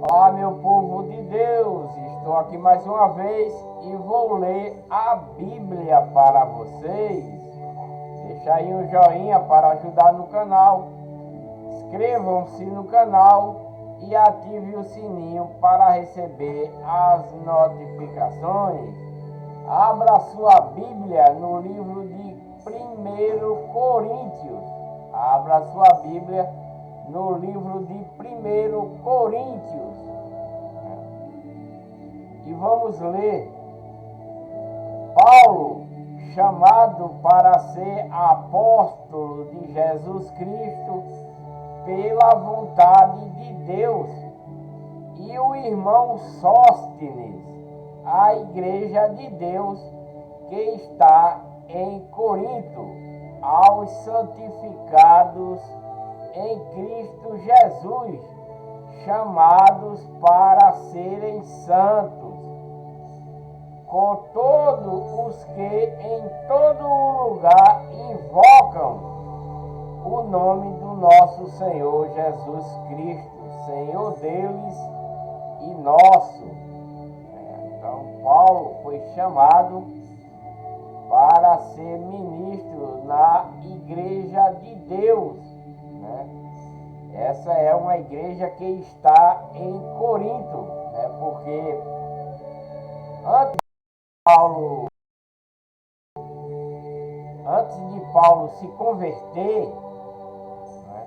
Olá, meu povo de Deus, estou aqui mais uma vez e vou ler a Bíblia para vocês. Deixa aí um joinha para ajudar no canal, inscrevam-se no canal e ative o sininho para receber as notificações. Abra sua Bíblia no livro de 1 Coríntios. Abra sua Bíblia no livro de 1 Coríntios. E vamos ler. Paulo, chamado para ser apóstolo de Jesus Cristo pela vontade de Deus, e o irmão Sóstenes, a igreja de Deus que está em Corinto, aos santificados em Cristo Jesus, chamados para serem santos, com todos os que em todo lugar invocam o nome do nosso Senhor Jesus Cristo, Senhor deles e nosso. Então Paulo foi chamado para ser ministro na igreja de Deus, né? Essa é uma igreja que está em Corinto, né? Porque antes de Paulo se converter, né?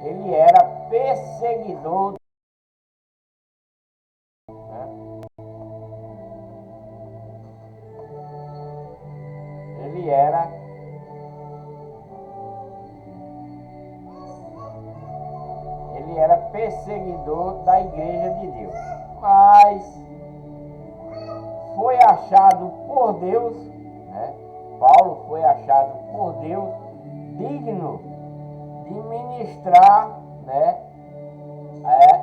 Ele era perseguidor, né? Ele era perseguidor da igreja de Deus, mas foi achado por Deus, né? Paulo foi achado por Deus digno de ministrar, né,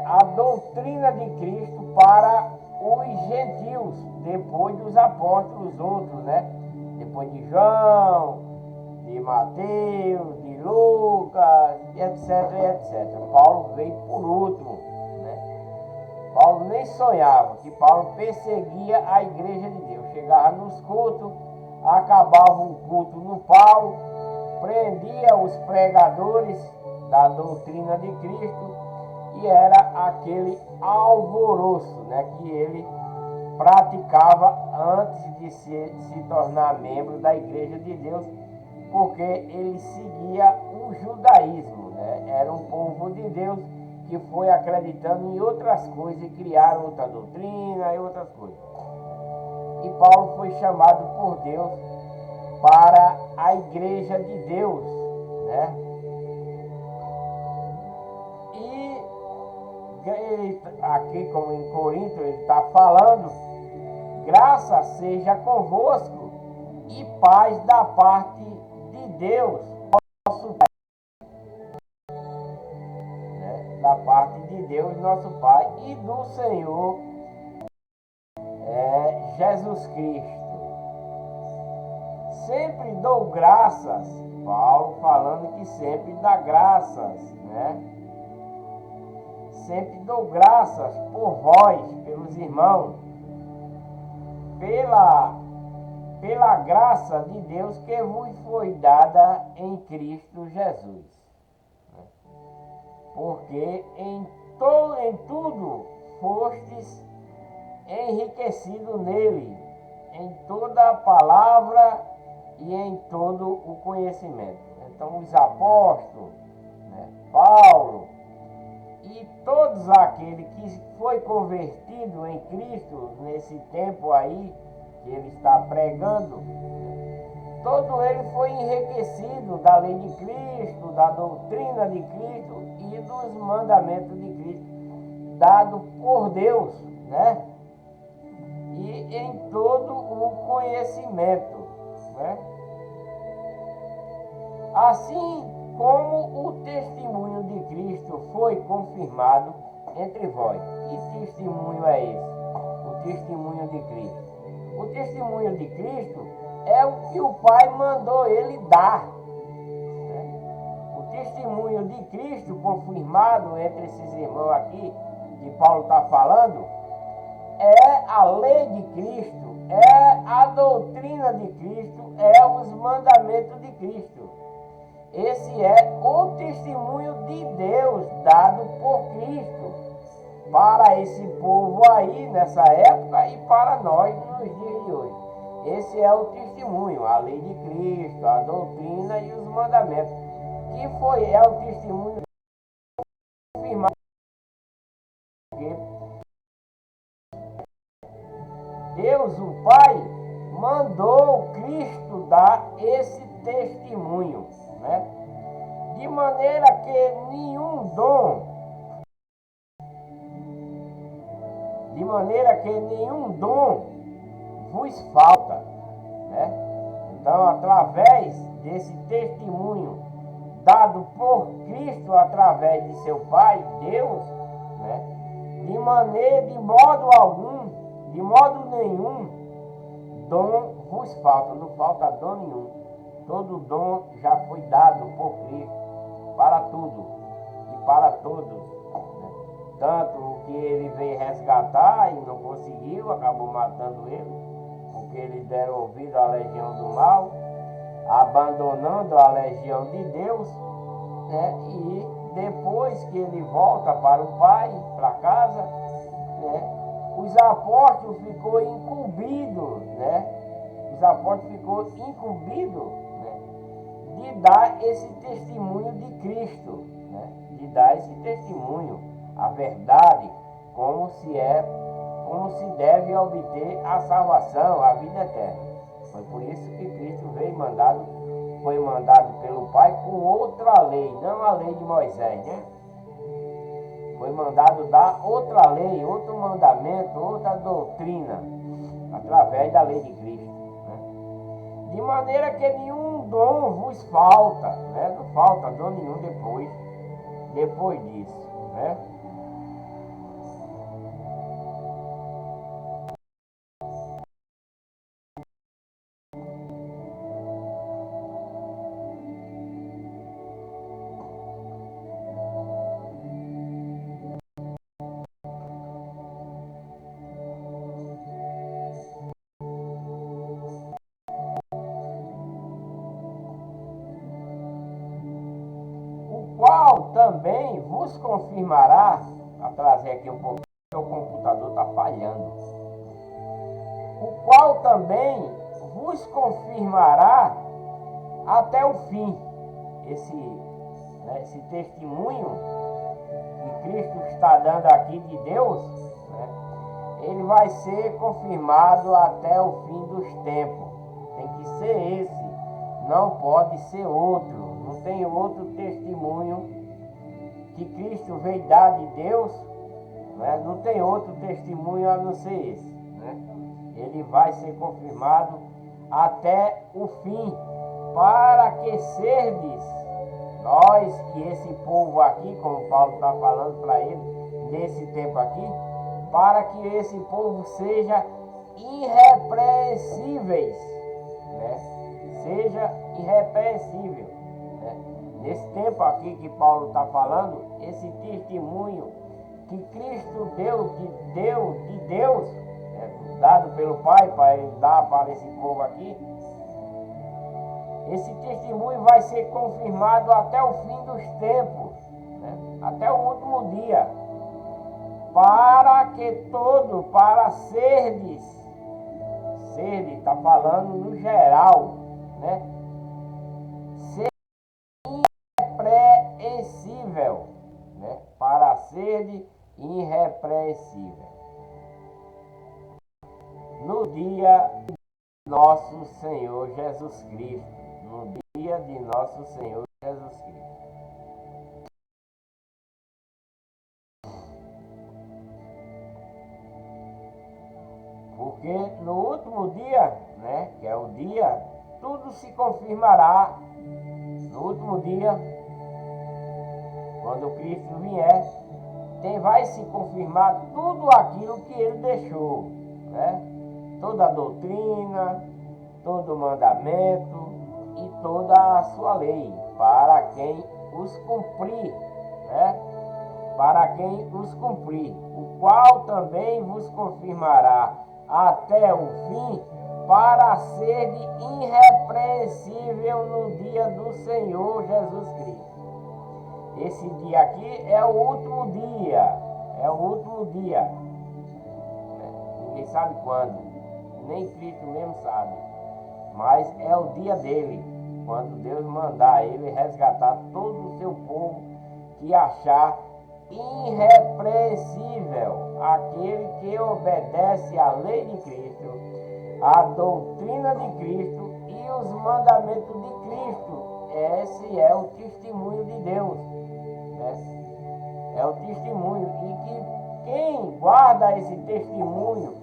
a doutrina de Cristo para os gentios, depois dos apóstolos outros, né? Depois de João, de Mateus, de Lucas, etc, etc. Paulo veio por último, né? Paulo nem sonhava que Paulo perseguia a igreja de Deus. Chegava nos cultos, acabava um culto no pau, prendia os pregadores da doutrina de Cristo e era aquele alvoroço, né, que ele praticava antes de se tornar membro da igreja de Deus, porque ele seguia o judaísmo, né? Era um povo de Deus que foi acreditando em outras coisas e criaram outra doutrina e outras coisas. E Paulo foi chamado por Deus para a igreja de Deus, né? E ele, aqui como em Corinto ele está falando: graça seja convosco e paz da parte de Deus, nosso Pai. Da parte de Deus, nosso Pai, e do Senhor Jesus Cristo. Sempre dou graças, Paulo falando que sempre dá graças, né? Sempre dou graças por vós, pelos irmãos, pela graça de Deus que vos foi dada em Cristo Jesus. Porque em tudo fostes enriquecido nele, em toda a palavra e em todo o conhecimento. Então os apóstolos, né, Paulo e todos aqueles que foi convertido em Cristo nesse tempo aí que ele está pregando, todo ele foi enriquecido da lei de Cristo, da doutrina de Cristo e dos mandamentos de Cristo, dado por Deus, né? E em todo o conhecimento, né? Assim como o testemunho de Cristo foi confirmado entre vós. Que testemunho é esse? O testemunho de Cristo. O testemunho de Cristo é o que o Pai mandou ele dar. O testemunho de Cristo confirmado entre esses irmãos aqui, que Paulo está falando, é a lei de Cristo, é a doutrina de Cristo, é os mandamentos de Cristo. Esse é o testemunho de Deus dado por Cristo para esse povo aí nessa época e para nós nos dias de hoje. Esse é o testemunho, a lei de Cristo, a doutrina e os mandamentos, que é o testemunho confirmado. Deus, o Pai, mandou Cristo dar esse testemunho, né? De maneira que nenhum dom vos falta, né? Então, através desse testemunho dado por Cristo através de seu Pai, Deus, né? De modo nenhum, dom vos falta, não falta dom nenhum. Todo dom já foi dado por Cristo para tudo e para todos, né? Tanto o que ele veio resgatar e não conseguiu, acabou matando ele, porque eles deram ouvido à legião do mal, abandonando a legião de Deus, né? E depois que ele volta para o Pai, para casa, né? Os apóstolos ficou incumbido, né? Né? De dar esse testemunho de Cristo, né? De dar esse testemunho, a verdade, como se deve obter a salvação, a vida eterna. Foi por isso que Cristo foi mandado pelo Pai com outra lei, não a lei de Moisés, né? Foi mandado dar outra lei, outro mandamento, outra doutrina, através da lei de Cristo, né? De maneira que nenhum dom vos falta, né? Não falta dom nenhum depois disso, né? Qual também vos confirmará, a trazer aqui um pouquinho, o computador está falhando, o qual também vos confirmará até o fim. Esse testemunho que Cristo está dando aqui de Deus, né, ele vai ser confirmado até o fim dos tempos. Tem que ser esse, não pode ser outro. Não tem outro testemunho que Cristo veio dar de Deus, né? Não tem outro testemunho a não ser esse, né? Ele vai ser confirmado até o fim, para que serdes nós e esse povo aqui, como Paulo está falando para ele nesse tempo aqui, para que esse povo seja irrepreensíveis, né? Seja irrepreensível. Nesse tempo aqui que Paulo está falando, esse testemunho que Cristo deu de Deus, dado pelo Pai para ele dar para esse povo aqui, esse testemunho vai ser confirmado até o fim dos tempos, né? Até o último dia, para serdes, está falando no geral, né? Irrepreensível, né? Para ser irrepreensível no dia de nosso Senhor Jesus Cristo, no dia de nosso Senhor Jesus Cristo. Porque no último dia, né, que é o dia, tudo se confirmará. No último dia, quando Cristo vier, vai se confirmar tudo aquilo que ele deixou, né? Toda a doutrina, todo o mandamento e toda a sua lei, para quem os cumprir, né? Para quem os cumprir, o qual também vos confirmará até o fim, para ser irrepreensível no dia do Senhor Jesus Cristo. Esse dia aqui é o último dia, é o último dia. Ninguém sabe quando, nem Cristo mesmo sabe, mas é o dia dele, quando Deus mandar ele resgatar todo o seu povo que achar irrepreensível aquele que obedece à lei de Cristo, à doutrina de Cristo e os mandamentos de Cristo. Esse é o testemunho de Deus, né? É o testemunho, e que quem guarda esse testemunho,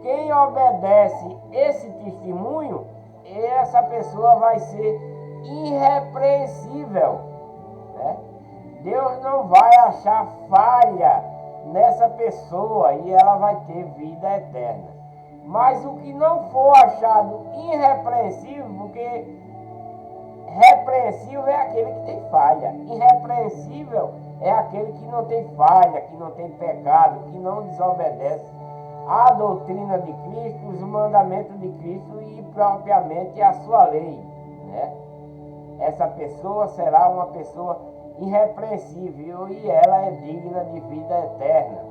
quem obedece esse testemunho, essa pessoa vai ser irrepreensível, né? Deus não vai achar falha nessa pessoa e ela vai ter vida eterna. Mas o que não for achado irrepreensível, porque repreensível é aquele que tem falha, irrepreensível é aquele que não tem falha, que não tem pecado, que não desobedece à doutrina de Cristo, os mandamentos de Cristo e propriamente a sua lei, né? Essa pessoa será uma pessoa irrepreensível e ela é digna de vida eterna.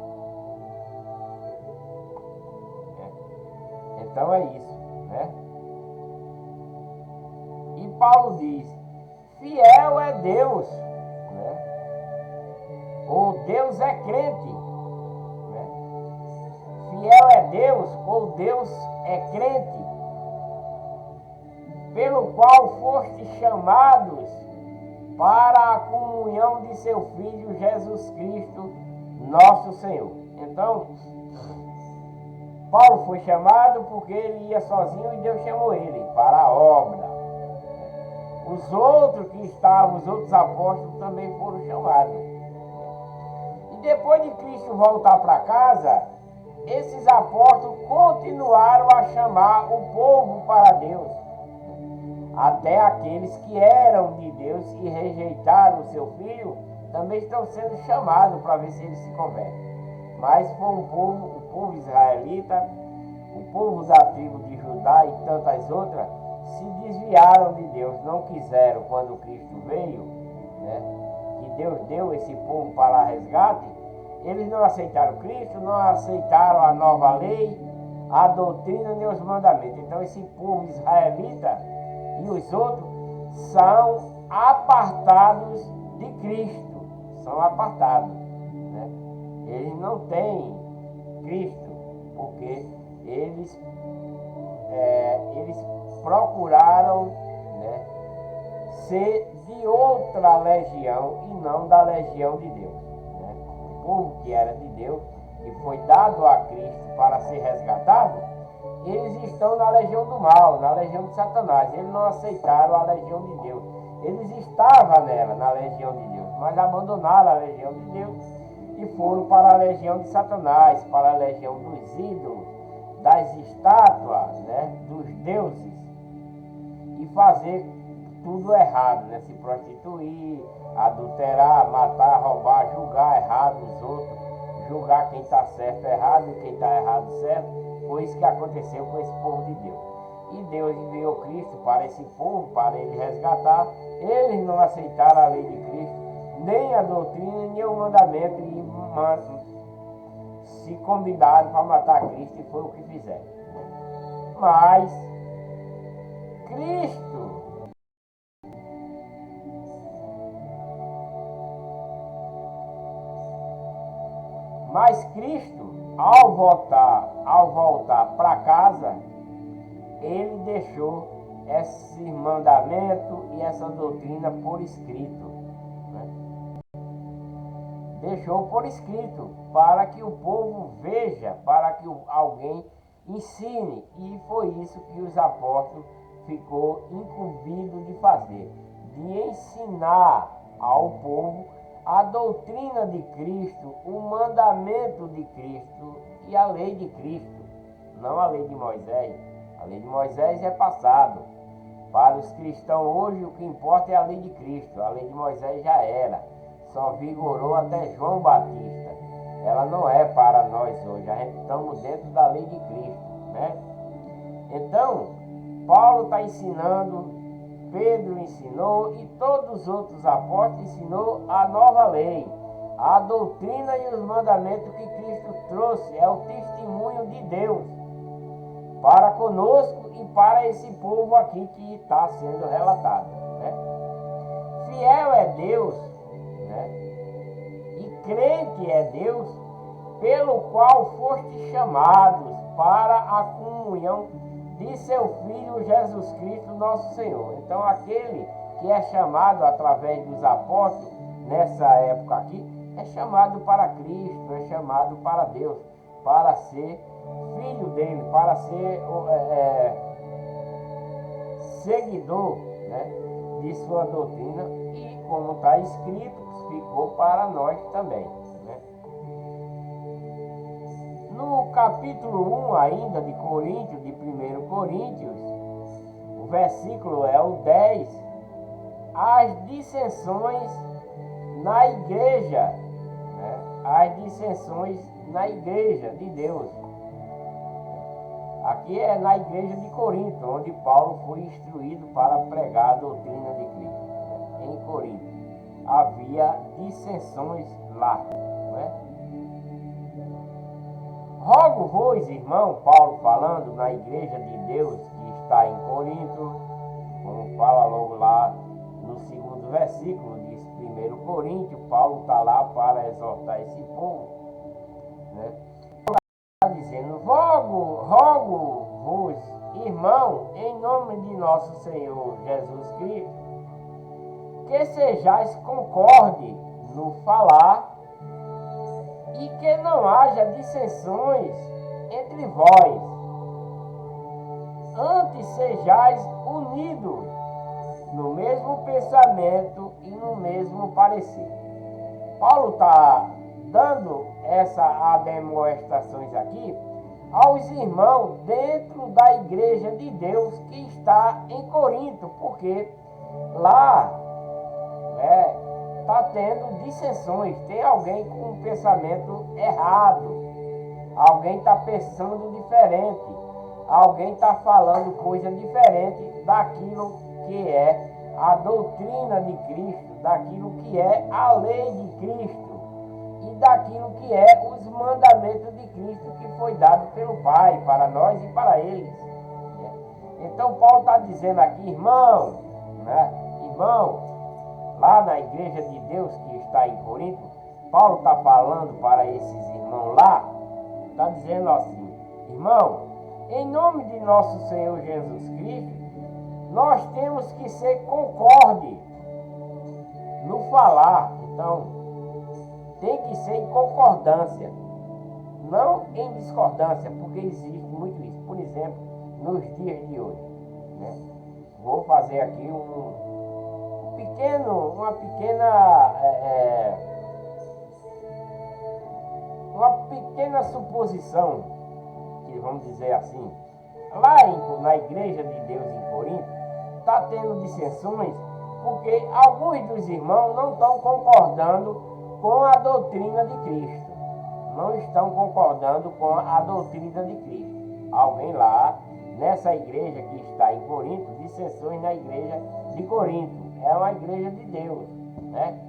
Então é isso, né? E Paulo diz: fiel é Deus, né? Ou Deus é crente, né? Fiel é Deus, ou Deus é crente, pelo qual foste chamados para a comunhão de seu Filho Jesus Cristo, nosso Senhor. Então, Paulo foi chamado porque ele ia sozinho e Deus chamou ele para a obra. Os outros que estavam, os outros apóstolos também foram chamados. E depois de Cristo voltar para casa, esses apóstolos continuaram a chamar o povo para Deus. Até aqueles que eram de Deus e rejeitaram o seu filho, também estão sendo chamados para ver se eles se convertem. Mas foi o povo israelita, o povo da tribo de Judá e tantas outras, se desviaram de Deus, não quiseram quando Cristo veio, né, que Deus deu esse povo para resgate, eles não aceitaram Cristo, não aceitaram a nova lei, a doutrina nem os mandamentos. Então esse povo israelita e os outros são apartados de Cristo, são apartados, né? Eles não têm Cristo, porque eles procuraram, né, ser de outra legião e não da legião de Deus, né? O povo que era de Deus, que foi dado a Cristo para ser resgatado, eles estão na legião do mal, na legião de Satanás. Eles não aceitaram a legião de Deus. Eles estavam nela, na legião de Deus, mas abandonaram a legião de Deus e foram para a legião de Satanás, para a legião dos ídolos, das estátuas, né, dos deuses, e fazer tudo errado, né? Se prostituir, adulterar, matar, roubar, julgar errado os outros, julgar quem está certo errado e quem está errado certo. Foi isso que aconteceu com esse povo de Deus. E Deus enviou Cristo para esse povo, para ele resgatar. Eles não aceitaram a lei de Cristo, nem a doutrina, nem o mandamento, e se combinaram para matar Cristo, e foi o que fizeram. Mas Cristo, ao voltar para casa, ele deixou esse mandamento e essa doutrina por escrito, né? Deixou por escrito para que o povo veja, para que alguém ensine, e foi isso que os apóstolos ficou incumbido de fazer, de ensinar ao povo a doutrina de Cristo, o mandamento de Cristo e a lei de Cristo, não a lei de Moisés. A lei de Moisés é passado. Para os cristãos hoje, o que importa é a lei de Cristo. A lei de Moisés já era, só vigorou até João Batista. Ela não é para nós hoje, a gente estamos dentro da lei de Cristo, né? Então, Paulo está ensinando, Pedro ensinou e todos os outros apóstolos ensinou a nova lei, a doutrina e os mandamentos que Cristo trouxe. É o testemunho de Deus para conosco e para esse povo aqui que está sendo relatado, né? Fiel é Deus, né? E crente é Deus, pelo qual foste chamados para a comunhão de seu Filho Jesus Cristo, nosso Senhor. Então, aquele que é chamado através dos apóstolos, nessa época aqui, é chamado para Cristo, é chamado para Deus, para ser filho dele, para ser seguidor, né, de sua doutrina, e como está escrito, ficou para nós também, né? No capítulo 1 ainda de Coríntios, de 1 Coríntios, o versículo é o 10, as dissensões na igreja, né? As dissensões na igreja de Deus. Aqui é na igreja de Corinto, onde Paulo foi instruído para pregar a doutrina de Cristo, né? Em Corinto havia dissensões lá, né? Rogo-vos, irmão, Paulo falando na igreja de Deus que está em Corinto, como fala logo lá no segundo versículo de 1 Coríntios, Paulo está lá para exortar esse povo, né? Está dizendo: rogo-vos, irmão, em nome de nosso Senhor Jesus Cristo, que sejais concorde no falar e que não haja dissensões entre vós, antes sejais unidos no mesmo pensamento e no mesmo parecer. Paulo está dando essas demonstrações aqui aos irmãos dentro da igreja de Deus que está em Corinto, porque lá está tendo dissensões, tem alguém com um pensamento errado, alguém está pensando diferente, alguém está falando coisa diferente daquilo que é a doutrina de Cristo, daquilo que é a lei de Cristo e daquilo que é os mandamentos de Cristo que foi dado pelo Pai para nós e para eles. Então Paulo está dizendo aqui, irmão, né? Irmão, lá na igreja de Deus que está em Corinto, Paulo está falando para esses irmãos lá, está dizendo assim: irmão, em nome de nosso Senhor Jesus Cristo, nós temos que ser concorde no falar. Então, tem que ser em concordância, não em discordância, porque existe muito isso. Por exemplo, nos dias de hoje, né? Vou fazer aqui uma pequena suposição, que vamos dizer assim, lá na igreja de Deus em Corinto, está tendo dissensões, porque alguns dos irmãos não estão concordando com a doutrina de Cristo, não estão concordando com a doutrina de Cristo. Alguém lá, nessa igreja que está em Corinto, dissensões na igreja de Corinto, é uma igreja de Deus, né?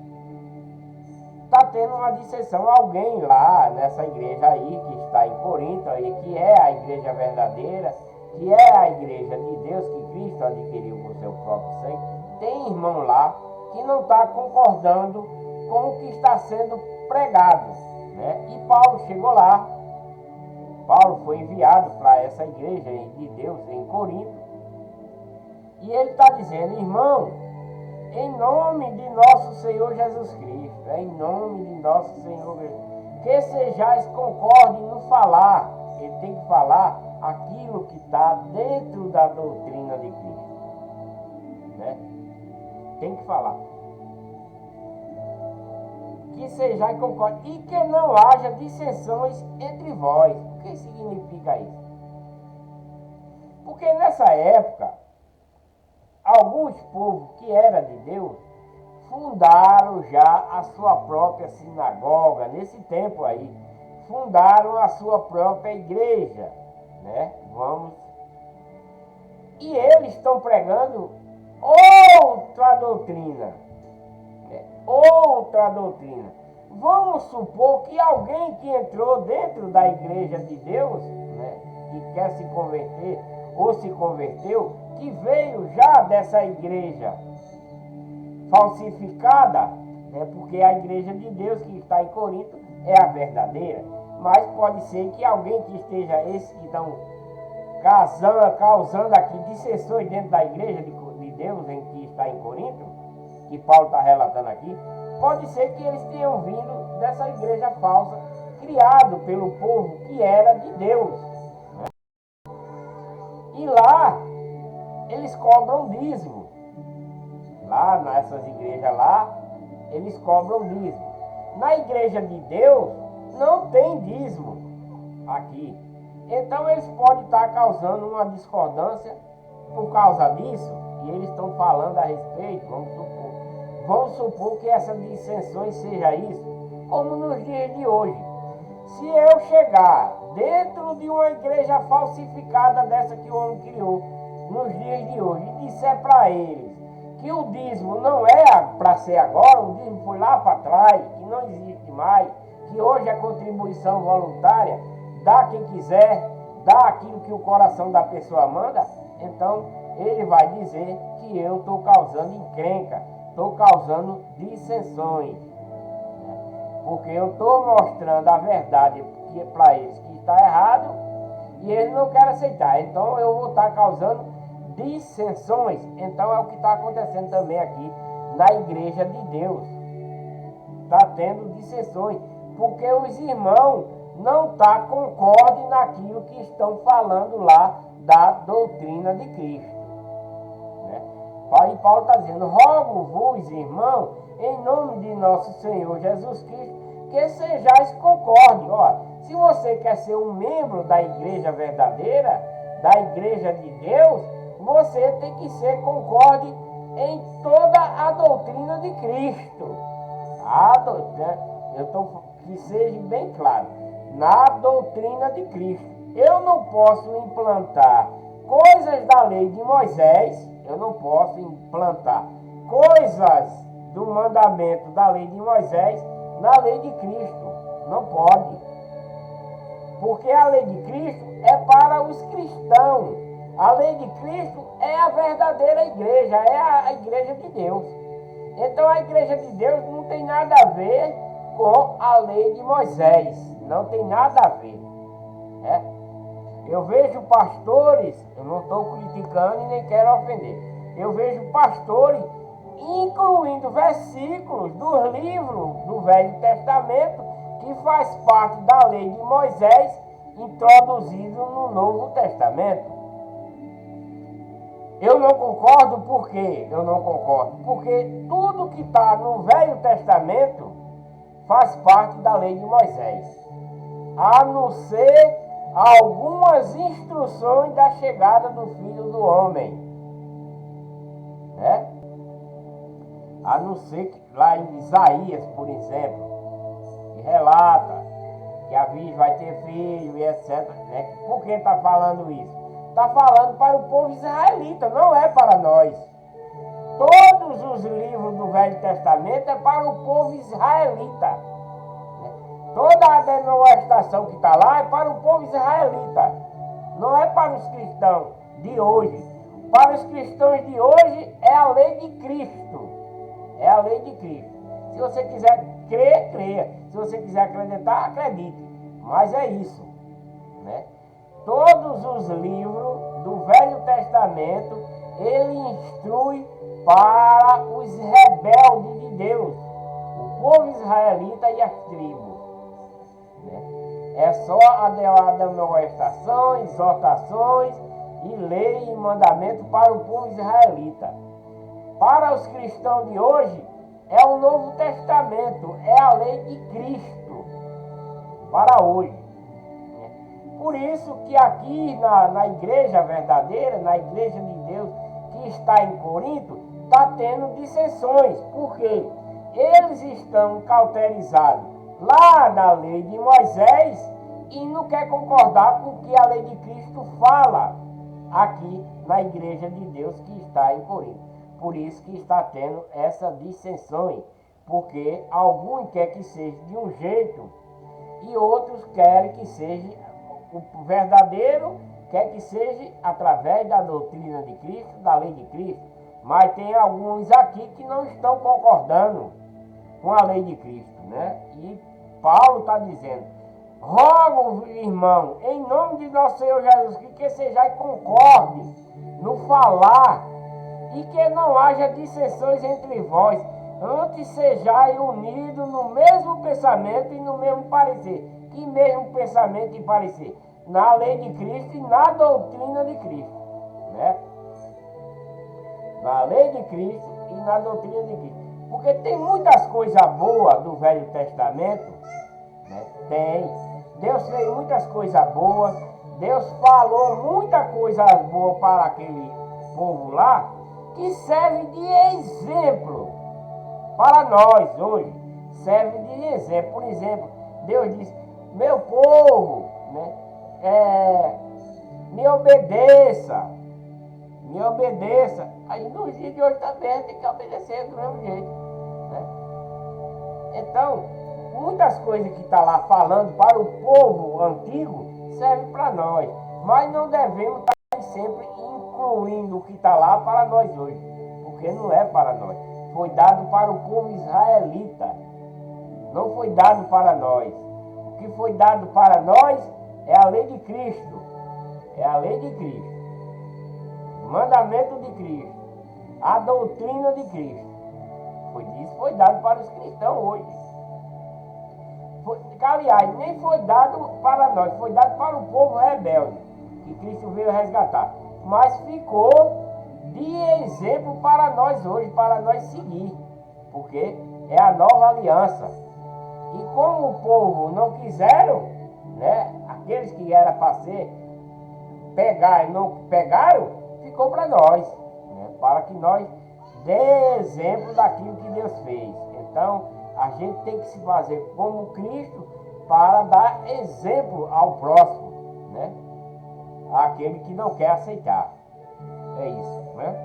Está tendo uma dissensão, alguém lá nessa igreja aí que está em Corinto, aí, que é a igreja verdadeira, que é a igreja de Deus que Cristo adquiriu com seu próprio sangue, tem irmão lá que não está concordando com o que está sendo pregado, né? E Paulo chegou lá, Paulo foi enviado para essa igreja de Deus em Corinto, e ele está dizendo: irmão, em nome de nosso Senhor Jesus Cristo, em nome de nosso Senhor Jesus, que sejais concorde no falar. Ele tem que falar aquilo que está dentro da doutrina de Cristo, né? Tem que falar. Que sejais concorde e que não haja dissensões entre vós. O que significa isso? Porque nessa época alguns povos que eram de Deus fundaram já a sua própria sinagoga, nesse tempo aí, fundaram a sua própria igreja, né? E eles estão pregando outra doutrina, né? Outra doutrina. Vamos supor que alguém que entrou dentro da igreja de Deus, né, que quer se converter ou se converteu, que veio já dessa igreja falsificada, né, porque a igreja de Deus que está em Corinto é a verdadeira, mas pode ser que alguém que esteja, esses que estão causando aqui dissensões dentro da igreja de Deus em que está em Corinto, que Paulo está relatando aqui, pode ser que eles tenham vindo dessa igreja falsa, criado pelo povo que era de Deus. E lá, eles cobram dízimo. Lá, nessas igrejas lá, eles cobram dízimo. Na igreja de Deus, não tem dízimo aqui. Então, eles podem estar causando uma discordância por causa disso, e eles estão falando a respeito, vamos supor que essas dissensões seja isso, como nos dias de hoje. Se eu chegar dentro de uma igreja falsificada dessa que o homem criou, nos dias de hoje, e disser para eles que o dízimo não é para ser agora, o dízimo foi lá para trás, que não existe mais, que hoje é contribuição voluntária, dá quem quiser, dá aquilo que o coração da pessoa manda, então ele vai dizer que eu estou causando encrenca, estou causando dissensões, né? Porque eu estou mostrando a verdade para eles que está errado e eles não querem aceitar, então eu vou estar causando dissensões. Então é o que está acontecendo também aqui na igreja de Deus, está tendo dissensões, porque os irmãos não concordam naquilo que estão falando lá da doutrina de Cristo, né? E Paulo está dizendo: rogo-vos, irmão, em nome de nosso Senhor Jesus Cristo, que sejais concordes. Se você quer ser um membro da igreja verdadeira, da igreja de Deus, você tem que ser concorde em toda a doutrina de Cristo. Que seja bem claro, na doutrina de Cristo. Eu não posso implantar coisas da lei de Moisés, eu não posso implantar coisas do mandamento da lei de Moisés na lei de Cristo. Não pode. Porque a lei de Cristo é para os cristãos. A lei de Cristo é a verdadeira igreja, é a igreja de Deus. Então a igreja de Deus não tem nada a ver com a lei de Moisés. Não tem nada a ver. Eu vejo pastores, eu não estou criticando e nem quero ofender. Eu vejo pastores incluindo versículos dos livros do Velho Testamento que faz parte da lei de Moisés introduzido no Novo Testamento. Eu não concordo. Por quê? Eu não concordo porque tudo que está no Velho Testamento faz parte da lei de Moisés, a não ser algumas instruções da chegada do Filho do Homem, né? A não ser que lá em Isaías, por exemplo, que relata que a virgem vai ter filho e etc, né? Por que está falando isso? Está falando para o povo israelita, não é para nós. Todos os livros do Velho Testamento é para o povo israelita, né? Toda a demonstração que está lá é para o povo israelita, não é para os cristãos de hoje. Para os cristãos de hoje é a lei de Cristo. É a lei de Cristo. Se você quiser crer, creia. Se você quiser acreditar, acredite. Mas é isso, né? Todos os livros do Velho Testamento, ele instrui para os rebeldes de Deus, o povo israelita e as tribos, né? É só a demonstração, exortações e lei e mandamento para o povo israelita. Para os cristãos de hoje, é o Novo Testamento, é a lei de Cristo para hoje. Por isso que aqui na igreja verdadeira, na igreja de Deus, que está em Corinto está tendo dissensões, porque eles estão cauterizados lá na lei de Moisés e não quer concordar com o que a lei de Cristo fala aqui na igreja de Deus que está em Corinto. Por isso que está tendo essa dissensões, porque alguns querem que seja de um jeito e outros querem que seja o verdadeiro, quer que seja através da doutrina de Cristo, da lei de Cristo. Mas tem alguns aqui que não estão concordando com a lei de Cristo, né? E Paulo está dizendo: rogo, irmão, em nome de nosso Senhor Jesus Cristo, que sejais concorde no falar e que não haja dissensões entre vós, antes sejais unidos no mesmo pensamento e no mesmo parecer. Que mesmo pensamento e parecer? Na lei de Cristo e na doutrina de Cristo, né? Na lei de Cristo e na doutrina de Cristo. Porque tem muitas coisas boas do Velho Testamento, né? Tem. Deus fez muitas coisas boas, Deus falou muita coisa boa para aquele povo lá, que serve de exemplo para nós hoje. Serve de exemplo. Por exemplo, Deus diz: meu povo, né, me obedeça. Me obedeça. Aí nos dias de hoje também tem que obedecer do mesmo jeito, né? Então, muitas coisas que está lá falando para o povo antigo servem para nós, mas não devemos estar sempre incluindo o que está lá para nós hoje, porque não é para nós. Foi dado para o povo israelita, não foi dado para nós. O que foi dado para nós é a lei de Cristo, é a lei de Cristo, o mandamento de Cristo, a doutrina de Cristo. Isso foi dado para os cristãos hoje. Aliás, nem foi dado para nós, foi dado para o povo rebelde, que Cristo veio resgatar. Mas ficou de exemplo para nós hoje, para nós seguir, porque é a nova aliança. E como o povo não quiseram, né, aqueles que era para ser, pegar e não pegaram, ficou para nós, né, para que nós dê exemplo daquilo que Deus fez. Então, a gente tem que se fazer como Cristo para dar exemplo ao próximo, né? Aquele que não quer aceitar. É isso, né?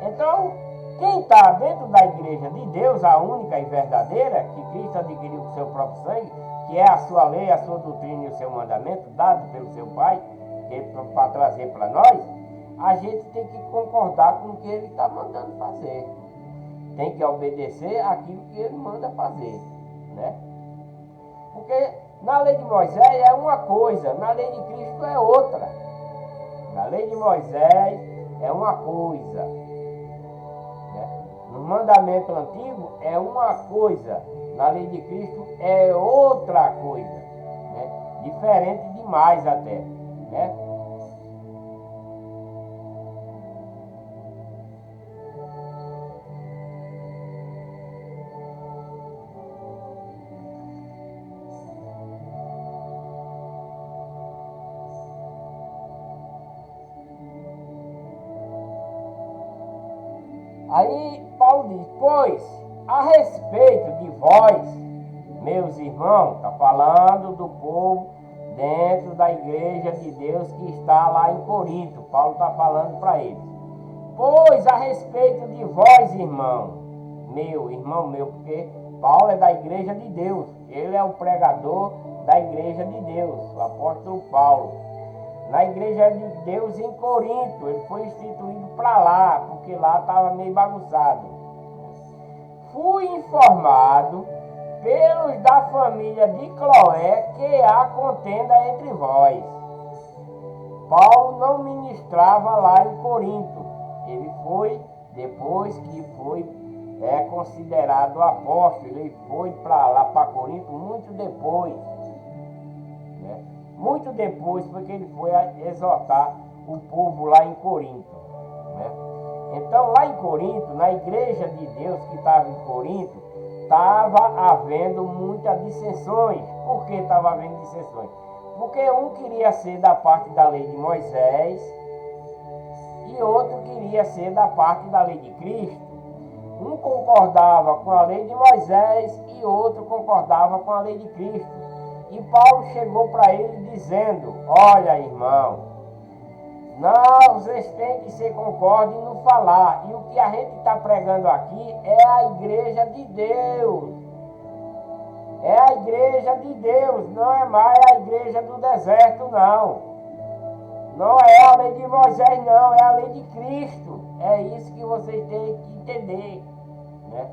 Então, quem está dentro da igreja de Deus, a única e verdadeira, que Cristo adquiriu com seu próprio sangue, que é a sua lei, a sua doutrina e o seu mandamento, dado pelo seu Pai, para trazer para nós, a gente tem que concordar com o que ele está mandando fazer. Tem que obedecer aquilo que ele manda fazer, né? Porque na lei de Moisés é uma coisa, na lei de Cristo é outra. Na lei de Moisés é uma coisa, né? No mandamento antigo é uma coisa, na lei de Cristo é outra coisa, né? Diferente demais até, né? Aí Paulo diz: pois a respeito de vós, meus irmãos, está falando do povo dentro da igreja de Deus que está lá em Corinto. Paulo está falando para eles: pois a respeito de vós, irmão meu, porque Paulo é da igreja de Deus, ele é o pregador da igreja de Deus, o apóstolo Paulo. Na igreja de Deus em Corinto, ele foi instituído para lá, porque lá estava meio bagunçado. Fui informado pelos da família de Cloé que há contenda entre vós. Paulo não ministrava lá em Corinto. Ele foi, depois que foi considerado apóstolo, ele foi para lá, para Corinto, muito depois. Né? Muito depois foi que ele foi exortar o povo lá em Corinto, né? Então lá em Corinto, na igreja de Deus que estava em Corinto, estava havendo muitas dissensões. Por que estava havendo dissensões? Porque um queria ser da parte da lei de Moisés e outro queria ser da parte da lei de Cristo. Um concordava com a lei de Moisés e outro concordava com a lei de Cristo. E Paulo chegou para ele dizendo: olha, irmão, não, vocês têm que ser concordes no falar. E o que a gente está pregando aqui é a igreja de Deus. É a igreja de Deus, não é mais a igreja do deserto, não. Não é a lei de Moisés, não, é a lei de Cristo. É isso que vocês têm que entender, né?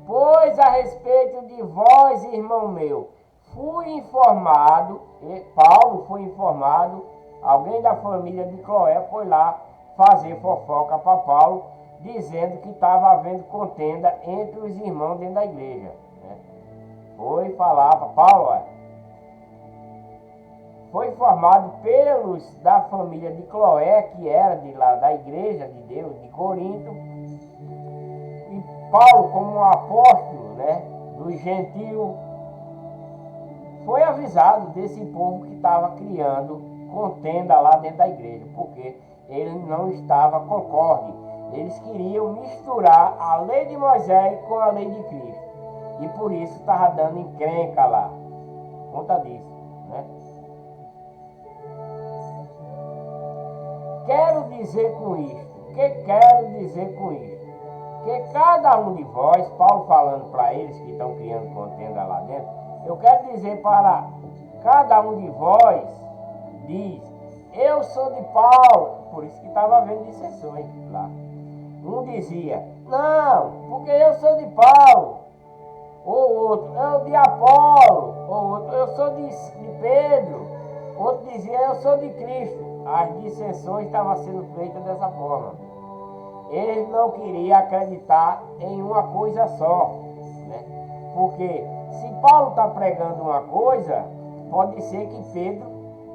Pois a respeito de vós, irmão meu, fui informado, Paulo foi informado, alguém da família de Cloé foi lá fazer fofoca para Paulo, dizendo que estava havendo contenda entre os irmãos dentro da igreja, né? Foi falar para Paulo, foi informado pelos da família de Cloé, que era de lá da igreja de Deus, de Corinto, e Paulo, como um apóstolo, né, dos gentios, foi avisado desse povo que estava criando contenda lá dentro da igreja, porque ele não estava concorde. Eles queriam misturar a lei de Moisés com a lei de Cristo. E por isso estava dando encrenca lá. Conta disso, né? Quero dizer com isto. O que quero dizer com isto? Que cada um de vós, Paulo falando para eles que estão criando contenda lá dentro, eu quero dizer para cada um de vós, diz, eu sou de Paulo, por isso que estava havendo dissensões lá. Um dizia, não, porque eu sou de Paulo, ou outro, eu de Apolo, ou outro, eu sou de Pedro, outro dizia, eu sou de Cristo. As dissensões estavam sendo feitas dessa forma. Eles não queriam acreditar em uma coisa só, né? Porque se Paulo está pregando uma coisa, pode ser que Pedro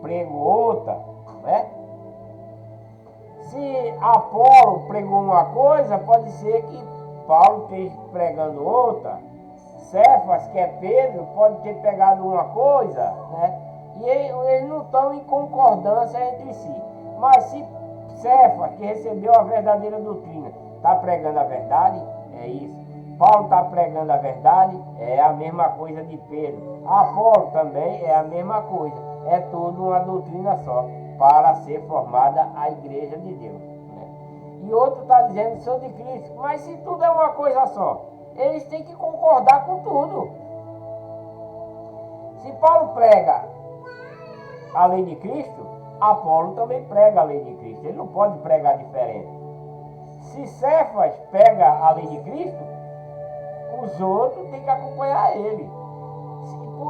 pregou outra, né? Se Apolo pregou uma coisa, pode ser que Paulo esteja pregando outra. Cefas, que é Pedro, pode ter pegado uma coisa, né? E eles não estão em concordância entre si. Mas se Cefas, que recebeu a verdadeira doutrina, está pregando a verdade, é isso. Paulo está pregando a verdade, é a mesma coisa de Pedro. Apolo também é a mesma coisa. É tudo uma doutrina só, para ser formada a igreja de Deus, né? E outro está dizendo, sou de Cristo. Mas se tudo é uma coisa só, eles têm que concordar com tudo. Se Paulo prega a lei de Cristo, Apolo também prega a lei de Cristo. Ele não pode pregar diferente. Se Cefas pega a lei de Cristo, os outros têm que acompanhar ele.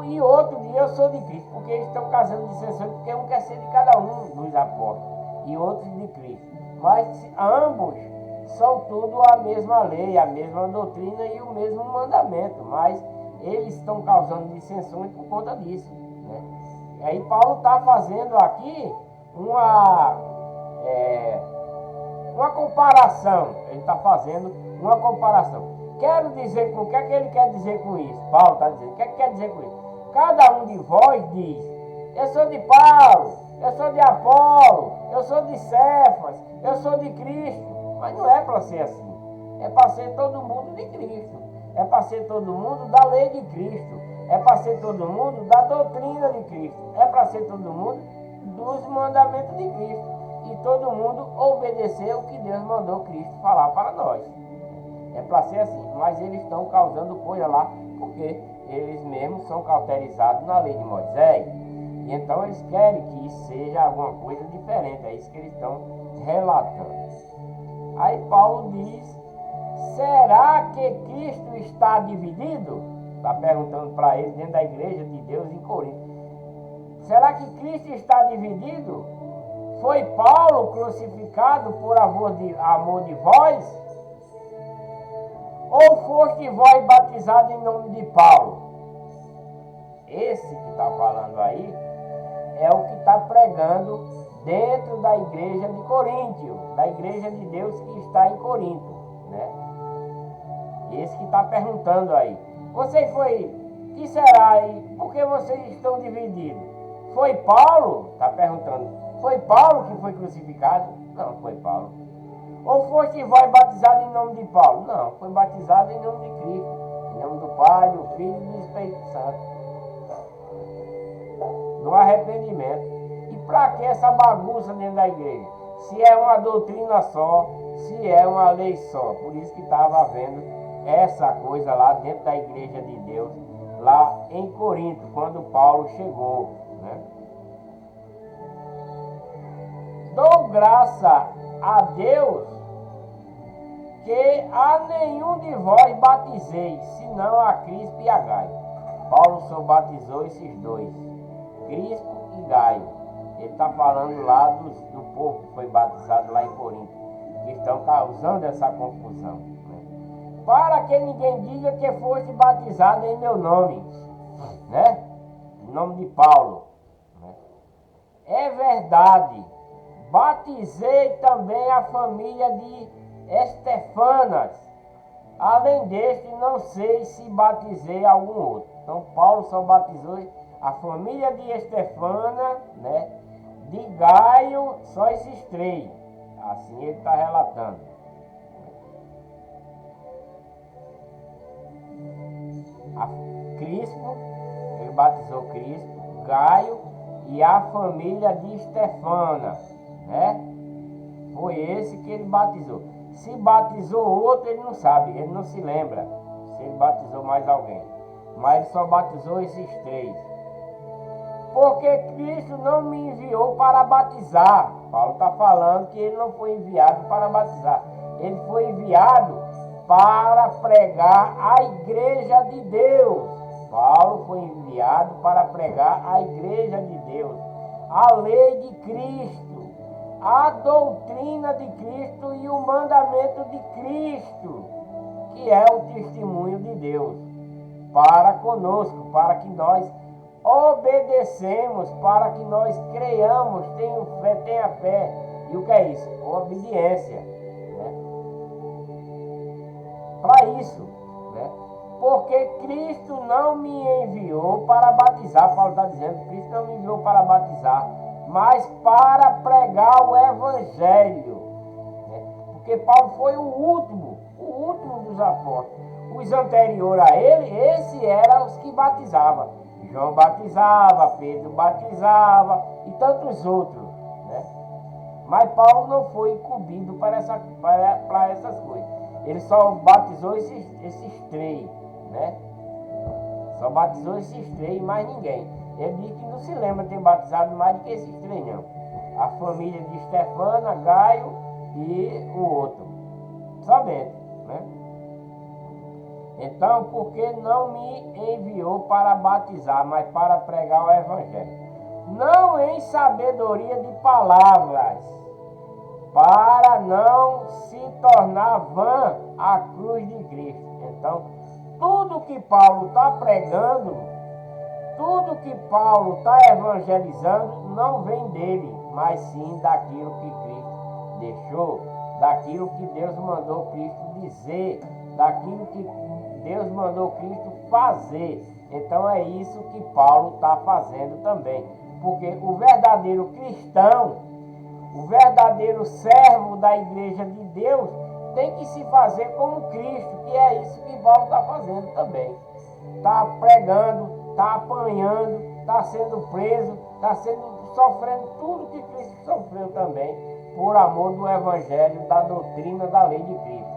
E outro dia eu sou de Cristo, porque eles estão casando dissensões, porque um quer ser de cada um dos apóstolos e outros de Cristo. Mas ambos são tudo a mesma lei, a mesma doutrina e o mesmo mandamento, mas eles estão causando dissensões por conta disso, né? E aí Paulo está fazendo aqui uma comparação, ele está fazendo uma comparação. Quero dizer, o que é que ele quer dizer com isso? Paulo está dizendo, o que é que quer dizer com isso? Cada um de vós diz, eu sou de Paulo, eu sou de Apolo, eu sou de Cefas, eu sou de Cristo. Mas não é para ser assim. É para ser todo mundo de Cristo. É para ser todo mundo da lei de Cristo. É para ser todo mundo da doutrina de Cristo. É para ser todo mundo dos mandamentos de Cristo. E todo mundo obedecer o que Deus mandou Cristo falar para nós. É para ser assim. Mas eles estão causando coisa lá, porque eles mesmos são cauterizados na lei de Moisés. E então eles querem que isso seja alguma coisa diferente. É isso que eles estão relatando. Aí Paulo diz, será que Cristo está dividido? Está perguntando para ele dentro da igreja de Deus em Corinto. Será que Cristo está dividido? Foi Paulo crucificado por amor de vós? Ou foste vós batizados em nome de Paulo? Esse que está falando aí é o que está pregando dentro da igreja de Coríntio, da igreja de Deus que está em Corinto, né? Esse que está perguntando aí, que será aí? Por que vocês estão divididos? Foi Paulo? Está perguntando, foi Paulo que foi crucificado? Não, foi Paulo. Ou foste vós batizado em nome de Paulo? Não, foi batizado em nome de Cristo. Em nome do Pai, do Filho e do Espírito Santo. No arrependimento. E para que essa bagunça dentro da igreja? Se é uma doutrina só, se é uma lei só. Por isso que estava havendo essa coisa lá dentro da igreja de Deus, lá em Corinto, quando Paulo chegou, né? Dou graça a Deus que a nenhum de vós batizei, senão a Crispo e a Gaio. Paulo só batizou esses dois, Crispo e Gaio. Ele está falando lá do povo que foi batizado lá em Corinto, que estão causando essa confusão, né? Para que ninguém diga que foste batizado em meu nome, né? Em nome de Paulo, né? É verdade, batizei também a família de Estefanas. Além deste, não sei se batizei algum outro. Então Paulo só batizou a família de Estefana, né? De Gaio, só esses três. Assim ele está relatando. Crispo, ele batizou Crispo, Gaio e a família de Estefana, né? Foi esse que ele batizou. Se batizou outro, ele não sabe, ele não se lembra se ele batizou mais alguém. Mas ele só batizou esses três. Porque Cristo não me enviou para batizar. Paulo está falando que ele não foi enviado para batizar. Ele foi enviado para pregar a igreja de Deus. Paulo foi enviado para pregar a igreja de Deus, a lei de Cristo, a doutrina de Cristo e o mandamento de Cristo, que é o testemunho de Deus para conosco, para que nós obedecemos, para que nós creiamos, tenha fé. E o que é isso? Obediência, né? Para isso, né? Porque Cristo não me enviou para batizar. Paulo está dizendo, Cristo não me enviou para batizar, mas para pregar o Evangelho, né? Porque Paulo foi o último dos apóstolos. Os anteriores a ele, esse eram os que batizavam. João batizava, Pedro batizava e tantos outros, né? Mas Paulo não foi incumbido para essas coisas. Ele só batizou esses três, né? Só batizou esses três e mais ninguém. Ele diz que não se lembra de ter batizado mais do que esses três, não. A família de Estefana, Gaio e o outro. Somente, né? Então, porque não me enviou para batizar, mas para pregar o Evangelho? Não em sabedoria de palavras, para não se tornar vã a cruz de Cristo. Então, tudo que Paulo está pregando, tudo que Paulo está evangelizando, não vem dele, mas sim daquilo que Cristo deixou, daquilo que Deus mandou Cristo dizer, daquilo que Deus mandou Cristo fazer. Então é isso que Paulo está fazendo também. Porque o verdadeiro cristão, o verdadeiro servo da igreja de Deus, tem que se fazer como Cristo, que é isso que Paulo está fazendo também. Está pregando, está apanhando, está sendo preso, está sofrendo tudo que Cristo sofreu também, por amor do Evangelho, da doutrina da lei de Cristo.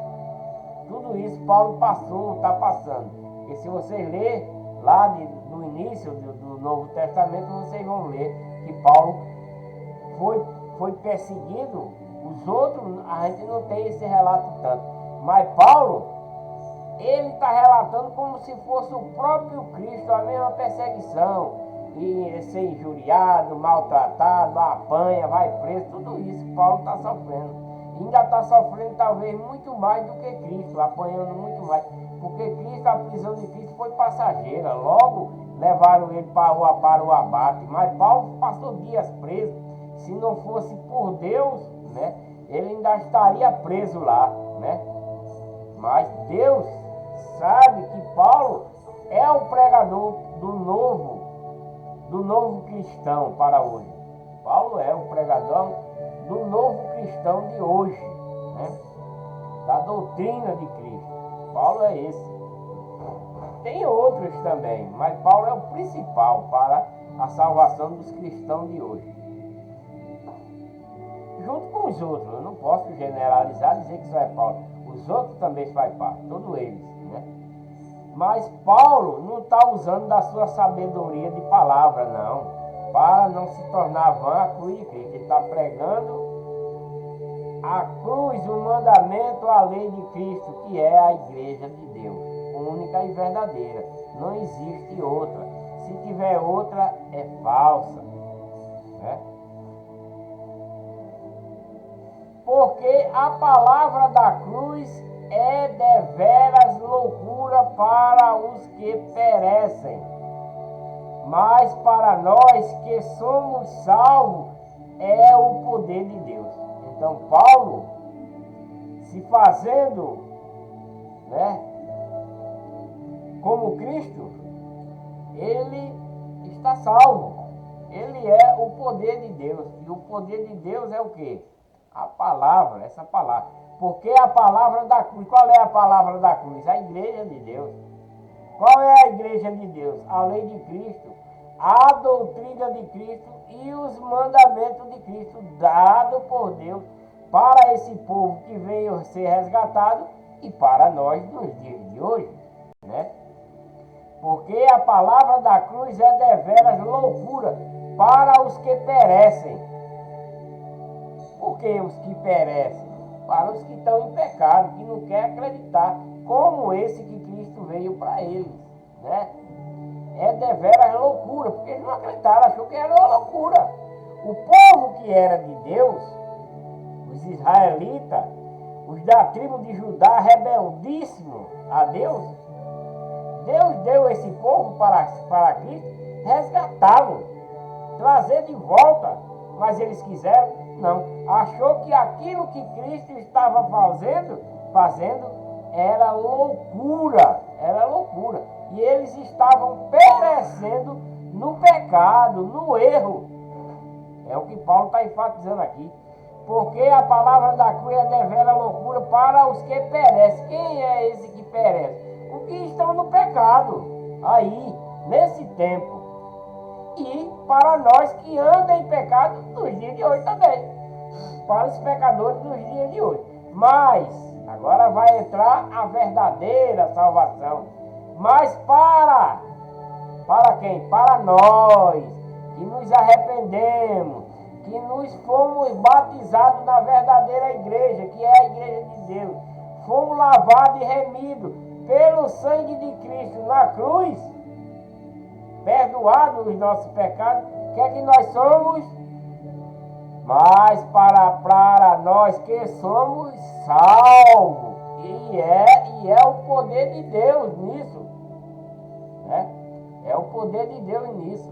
Tudo isso Paulo passou, está passando. Porque se vocês lerem lá no início do Novo Testamento, vocês vão ler que Paulo foi perseguido. Os outros, a gente não tem esse relato tanto. Mas Paulo, ele está relatando como se fosse o próprio Cristo, a mesma perseguição. E ser injuriado, maltratado, apanha, vai preso, tudo isso Paulo está sofrendo. Ainda está sofrendo talvez muito mais do que Cristo, apanhando muito mais. Porque Cristo, a prisão de Cristo foi passageira. Logo levaram ele para o abate. Mas Paulo passou dias preso. Se não fosse por Deus, né, ele ainda estaria preso lá, né? Mas Deus sabe que Paulo é o pregador do novo cristão para hoje. Paulo é o pregador do novo cristão de hoje, né? Da doutrina de Cristo. Paulo é esse. Tem outros também, mas Paulo é o principal para a salvação dos cristãos de hoje. Junto com os outros, eu não posso generalizar e dizer que só é Paulo. Os outros também fazem parte, todos eles, né? Mas Paulo não está usando da sua sabedoria de palavra, não, para não se tornar vã a cruz de Cristo. Ele está pregando a cruz, o mandamento, a lei de Cristo, que é a igreja de Deus, única e verdadeira. Não existe outra. Se tiver outra, é falsa, né? Porque a palavra da cruz é deveras loucura para os que perecem, mas para nós que somos salvos é o poder de Deus. Então Paulo, se fazendo, né, como Cristo, ele está salvo. Ele é o poder de Deus. E o poder de Deus é o quê? A palavra, essa palavra. Porque a palavra da cruz, qual é a palavra da cruz? A igreja de Deus. Qual é a igreja de Deus? A lei de Cristo, a doutrina de Cristo e os mandamentos de Cristo, dado por Deus para esse povo que veio ser resgatado e para nós nos dias de hoje, né? Porque a palavra da cruz é deveras loucura para os que perecem. Por que os que perecem? Para os que estão em pecado, que não querem acreditar, como esse que Cristo veio para eles, né? É deveras loucura, porque eles não acreditaram, achou que era uma loucura. O povo que era de Deus, os israelitas, os da tribo de Judá, rebeldíssimos a Deus, Deus deu esse povo para Cristo, resgatá-lo, trazer de volta, mas eles quiseram, não. Achou que aquilo que Cristo estava fazendo era loucura, e eles estavam perecendo no pecado, no erro. É o que Paulo está enfatizando aqui. Porque a palavra da cruz é devera loucura para os que perecem. Quem é esse que perece? Os que estão no pecado, aí, nesse tempo. E para nós que andam em pecado nos dias de hoje também. Para os pecadores dos dias de hoje. Mas, agora vai entrar a verdadeira salvação. Mas para quem? Para nós, que nos arrependemos, que nos fomos batizados na verdadeira igreja, que é a igreja de Deus. Fomos lavados e remidos pelo sangue de Cristo na cruz, perdoados os nossos pecados. O que é que nós somos? Mas para nós que somos salvos. E é o poder de Deus nisso, né? É o poder de Deus nisso.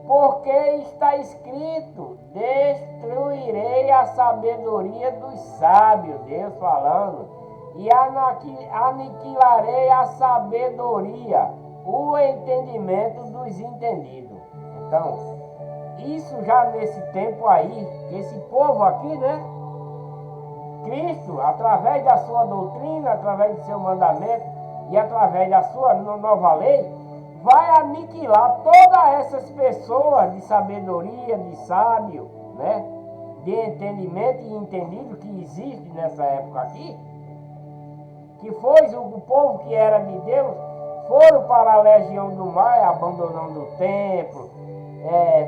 Porque está escrito: destruirei a sabedoria dos sábios, Deus falando, e aniquilarei a sabedoria, o entendimento dos entendidos. Então, isso já nesse tempo aí, que esse povo aqui, né? Cristo, através da sua doutrina, através do seu mandamento e através da sua nova lei, vai aniquilar todas essas pessoas de sabedoria, de sábio, né? De entendimento e entendido que existe nessa época aqui, que foi o povo que era de Deus, foram para a legião do mar, abandonando o templo,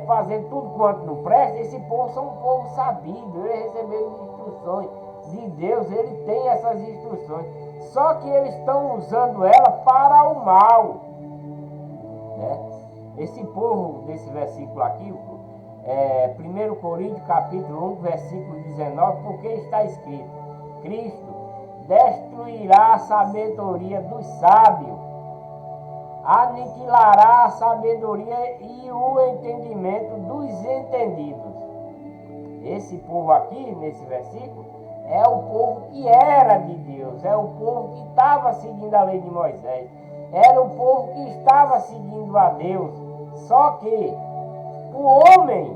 fazendo tudo quanto não presta. Esse povo são um povo sabido, eles receberam instruções de Deus, ele tem essas instruções, só que eles estão usando ela para o mal, né? Esse povo, desse versículo aqui, 1 Coríntios capítulo 1, versículo 19, porque está escrito: Cristo destruirá a sabedoria dos sábios, aniquilará a sabedoria e o entendimento dos entendidos. Esse povo aqui, nesse versículo, é o povo que era de Deus, é o povo que estava seguindo a lei de Moisés, era o povo que estava seguindo a Deus. Só que o homem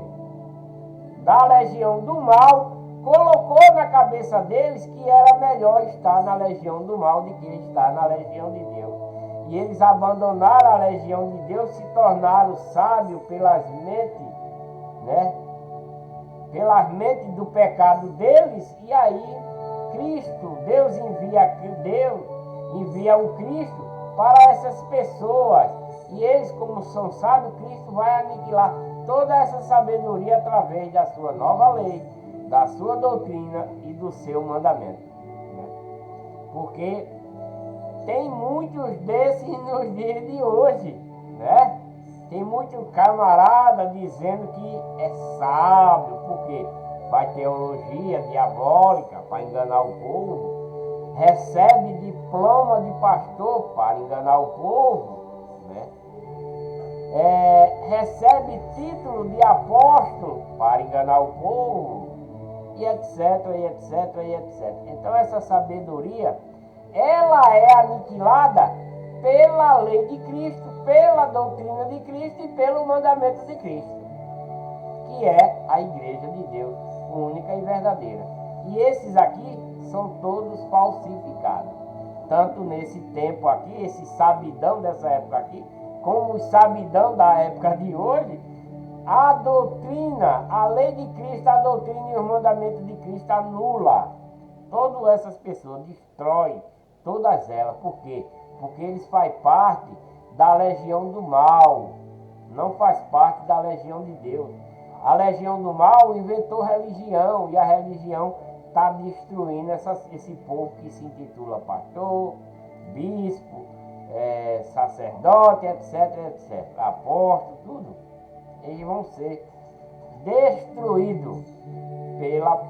da legião do mal, colocou na cabeça deles que era melhor estar na legião do mal do que estar na legião de Deus. E eles abandonaram a legião de Deus, se tornaram sábios pelas mentes, né? Pelas mentes do pecado deles, e aí Deus envia o Cristo para essas pessoas. E eles, como são sábios, Cristo vai aniquilar toda essa sabedoria através da sua nova lei, da sua doutrina e do seu mandamento. Né? Porque tem muitos desses nos dias de hoje, né? Tem muito camarada dizendo que é sábio, porque faz teologia diabólica para enganar o povo, recebe diploma de pastor para enganar o povo, né? Recebe título de apóstolo para enganar o povo, e etc, e etc, e etc. Então essa sabedoria, ela é aniquilada pela lei de Cristo, pela doutrina de Cristo e pelo mandamento de Cristo, que é a igreja de Deus, única e verdadeira. E esses aqui são todos falsificados. Tanto nesse tempo aqui, esse sabidão dessa época aqui, como os sabidão da época de hoje, a doutrina, a lei de Cristo, a doutrina e os mandamentos de Cristo anula. Todas essas pessoas destroem todas elas. Por quê? Porque eles fazem parte da legião do mal, não faz parte da legião de Deus. A legião do mal inventou religião, e a religião está destruindo esse povo que se intitula pastor, bispo, sacerdote, etc, etc, apóstolo, tudo. Eles vão ser destruídos pela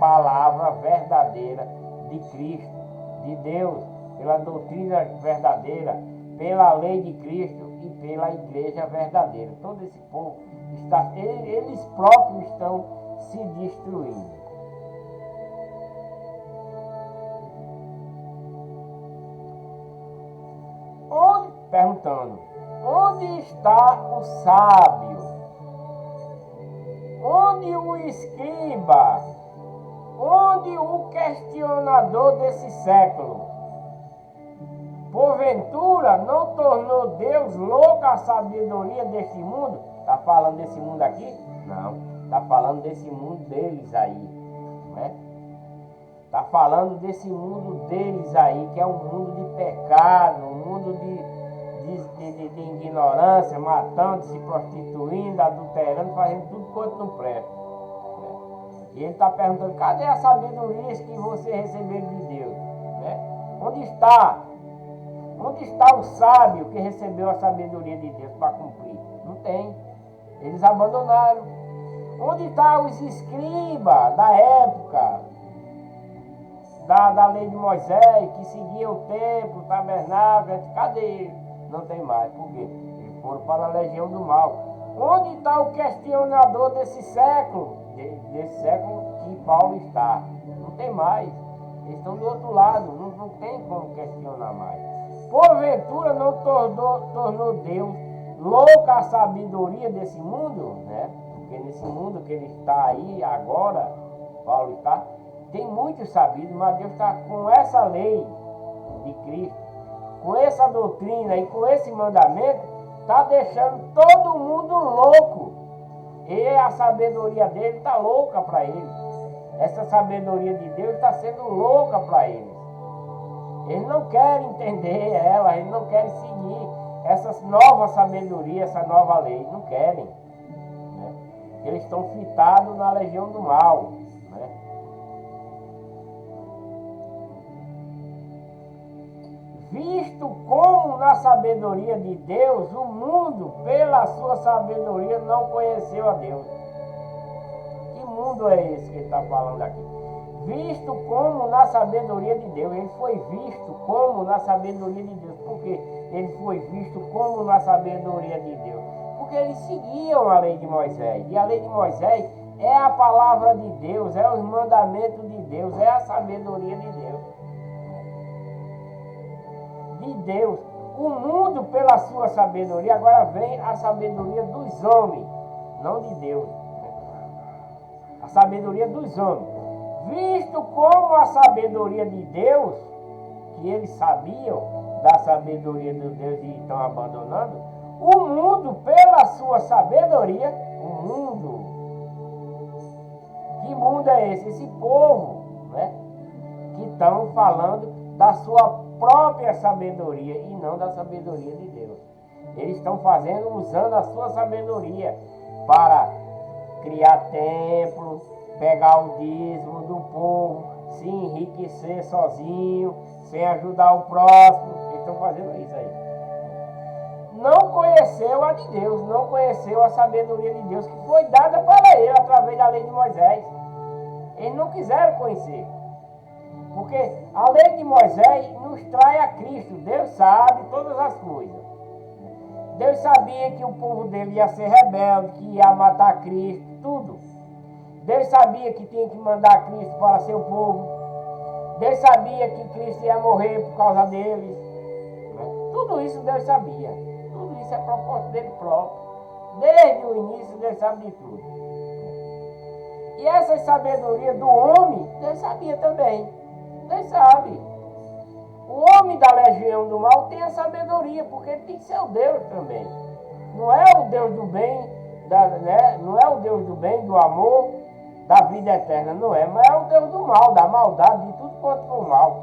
palavra verdadeira de Cristo, de Deus, pela doutrina verdadeira, pela lei de Cristo e pela igreja verdadeira. Todo esse povo eles próprios estão se destruindo. Perguntando, onde está o sábio? Onde o escriba? Onde o questionador desse século? Porventura não tornou Deus louca a sabedoria deste mundo? Está falando desse mundo aqui? Não, está falando desse mundo deles aí, não é? Está falando desse mundo deles aí, que é um mundo de pecado, um mundo de ignorância, matando, se prostituindo, adulterando, fazendo tudo quanto não presta. Né? E ele está perguntando, cadê a sabedoria que você recebeu de Deus? Né? Onde está? Onde está o sábio que recebeu a sabedoria de Deus para cumprir? Não tem. Eles abandonaram. Onde estão os escribas da época da lei de Moisés, que seguia o templo, o tabernáculo? Cadê eles? Não tem mais. Por quê? Eles foram para a legião do mal. Onde está o questionador desse século? Desse século que Paulo está? Não tem mais. Eles estão do outro lado. Não tem como questionar mais. Porventura não tornou Deus louca a sabedoria desse mundo? Né? Porque nesse mundo que ele está aí agora, Paulo está, tem muitos sabidos, mas Deus está com essa lei de Cristo, com essa doutrina e com esse mandamento, está deixando todo mundo louco. E a sabedoria dele está louca para ele. Essa sabedoria de Deus está sendo louca para eles. Eles não querem entender ela, eles não querem seguir essa nova sabedoria, essa nova lei. Não querem. Né? Eles estão fitados na legião do mal. Né? Visto como na sabedoria de Deus, o mundo, pela sua sabedoria, não conheceu a Deus. Que mundo é esse que ele está falando aqui? Visto como na sabedoria de Deus. Ele foi visto como na sabedoria de Deus. Por que ele foi visto como na sabedoria de Deus? Porque eles seguiam a lei de Moisés. E a lei de Moisés é a palavra de Deus, é os mandamentos de Deus, é a sabedoria de Deus. De Deus. O mundo, pela sua sabedoria, agora vem a sabedoria dos homens, não de Deus. a sabedoria dos homens. Visto como a sabedoria de Deus, que eles sabiam da sabedoria de Deus e estão abandonando, o mundo, pela sua sabedoria, o mundo, que mundo é esse? Esse povo, né? Que estão falando da sua própria sabedoria e não da sabedoria de Deus. Eles estão fazendo, usando a sua sabedoria para criar templo, pegar o dízimo do povo, se enriquecer sozinho, sem ajudar o próximo. Eles estão fazendo isso aí. Não conheceu a de Deus, não conheceu a sabedoria de Deus que foi dada para ele através da lei de Moisés. Eles não quiseram conhecer. Porque a lei de Moisés nos traz a Cristo. Deus sabe todas as coisas. Deus sabia que o povo dele ia ser rebelde, que ia matar Cristo, tudo. Deus sabia que tinha que mandar Cristo para seu povo. Deus sabia que Cristo ia morrer por causa deles. Tudo isso Deus sabia. Tudo isso é propósito dele próprio. Desde o início Deus sabe de tudo. E essa sabedoria do homem, Deus sabia também. Deus sabe. O homem da legião do mal tem a sabedoria, porque ele tem que ser o Deus também. Não é o Deus do bem, não é o Deus do bem, do amor, da vida eterna, não é. Mas é o Deus do mal, da maldade, de tudo quanto for mal.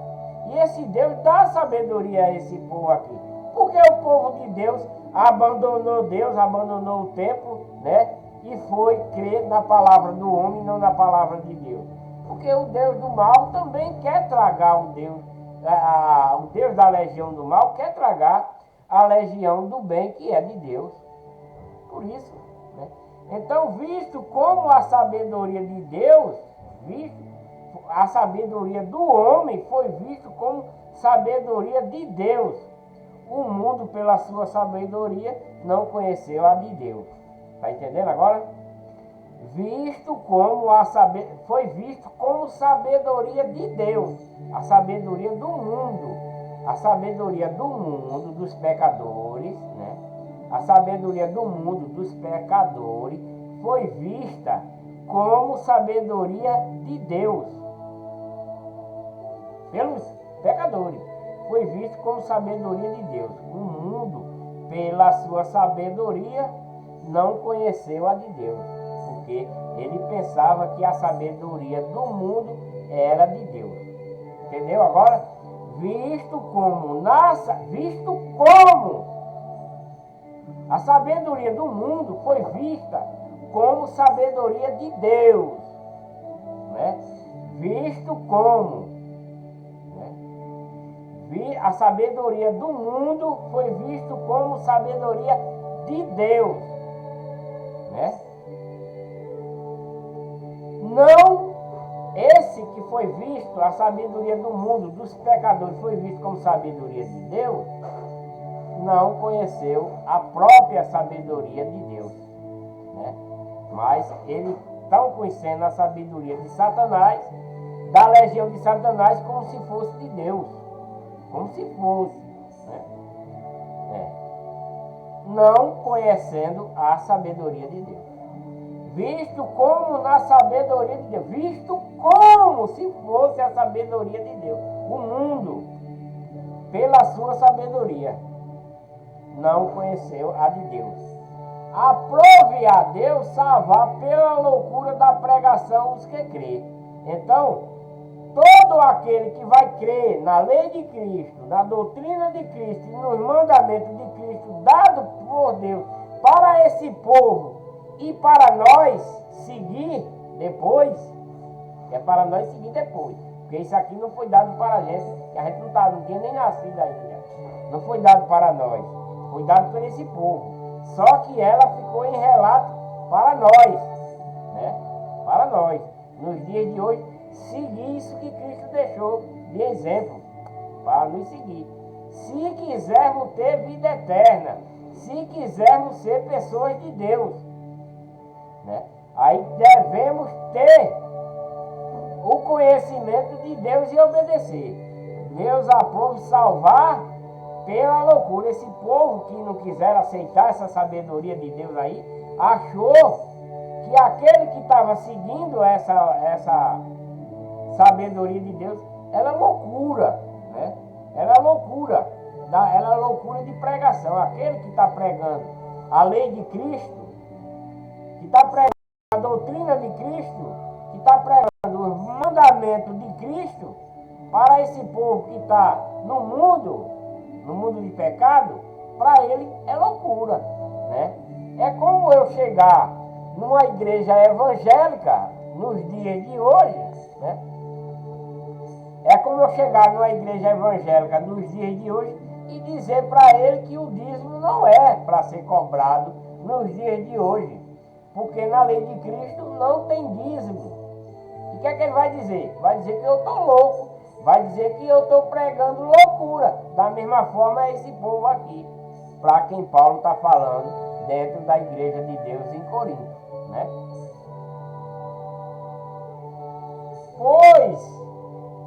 E esse Deus dá sabedoria a esse povo aqui. Porque o povo de Deus abandonou o templo, né? E foi crer na palavra do homem, não na palavra de Deus. Porque o Deus do mal também quer tragar o Deus da legião do mal, quer tragar a legião do bem, que é de Deus. Por isso, né? Então, visto como a sabedoria de Deus, a sabedoria do homem foi visto como sabedoria de Deus. O mundo, pela sua sabedoria, não conheceu a de Deus. Está entendendo agora? Foi visto como sabedoria de Deus, a sabedoria do mundo, dos pecadores, né? A sabedoria do mundo dos pecadores foi vista como sabedoria de Deus, pelos pecadores, foi visto como sabedoria de Deus. O mundo, pela sua sabedoria, não conheceu a de Deus, porque ele pensava que a sabedoria do mundo era de Deus. Entendeu agora? Visto como a sabedoria do mundo foi vista como sabedoria de Deus, né? Visto como, né? A sabedoria do mundo foi visto como sabedoria de Deus, né? Não, esse que foi visto, a sabedoria do mundo, dos pecadores, foi visto como sabedoria de Deus, não conheceu a própria sabedoria de Deus, né? Mas eles estão conhecendo a sabedoria de Satanás, da legião de Satanás, como se fosse de Deus, como se fosse, né? Não conhecendo a sabedoria de Deus. Visto como na sabedoria de Deus, visto como se fosse a sabedoria de Deus. O mundo, pela sua sabedoria, não conheceu a de Deus. Aprove a Deus salvar pela loucura da pregação os que crê. Então, todo aquele que vai crer na lei de Cristo, na doutrina de Cristo e nos mandamentos de Cristo dado por Deus para esse povo, e para nós seguir depois, porque isso aqui não foi dado para a gente, que a gente não tinha nem nascido ainda, não foi dado para nós, foi dado para esse povo, só que ela ficou em relato para nós, né? Para nós, nos dias de hoje, seguir isso que Cristo deixou de exemplo, para nos seguir, se quisermos ter vida eterna, se quisermos ser pessoas de Deus, né? Aí devemos ter o conhecimento de Deus e obedecer. Deus aprova salvar pela loucura. Esse povo que não quiser aceitar essa sabedoria de Deus aí, achou que aquele que estava seguindo essa sabedoria de Deus, ela é loucura, né? Ela é loucura, ela é loucura de pregação. Aquele que está pregando a lei de Cristo, que está pregando a doutrina de Cristo, que está pregando os mandamentos de Cristo para esse povo que está no mundo de pecado, para ele é loucura, né? É como eu chegar numa igreja evangélica nos dias de hoje, né? É como eu chegar numa igreja evangélica nos dias de hoje e dizer para ele que o dízimo não é para ser cobrado nos dias de hoje, porque na lei de Cristo não tem dízimo. E o que é que ele vai dizer? Vai dizer que eu estou louco, vai dizer que eu estou pregando loucura. Da mesma forma é esse povo aqui, para quem Paulo está falando dentro da igreja de Deus em Corinto, né? Pois,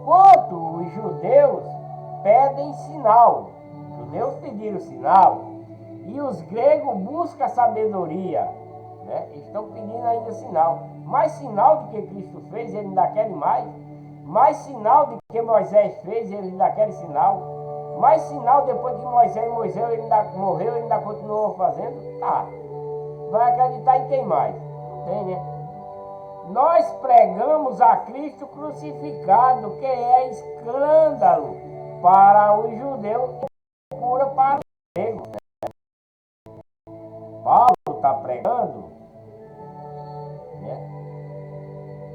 quanto os judeus pedem sinal, os judeus pediram sinal, e os gregos buscam sabedoria, né? Estão pedindo ainda sinal. Mais sinal do que Cristo fez, eles ainda querem mais. Mais sinal do que Moisés fez, eles ainda querem sinal. Mais sinal depois que Moisés ele ainda morreu, ele ainda continuou fazendo. Tá. Vai acreditar em quem mais? Tem, né? Nós pregamos a Cristo crucificado, que é escândalo para os judeus e loucura para os gregos. Paulo está pregando, né?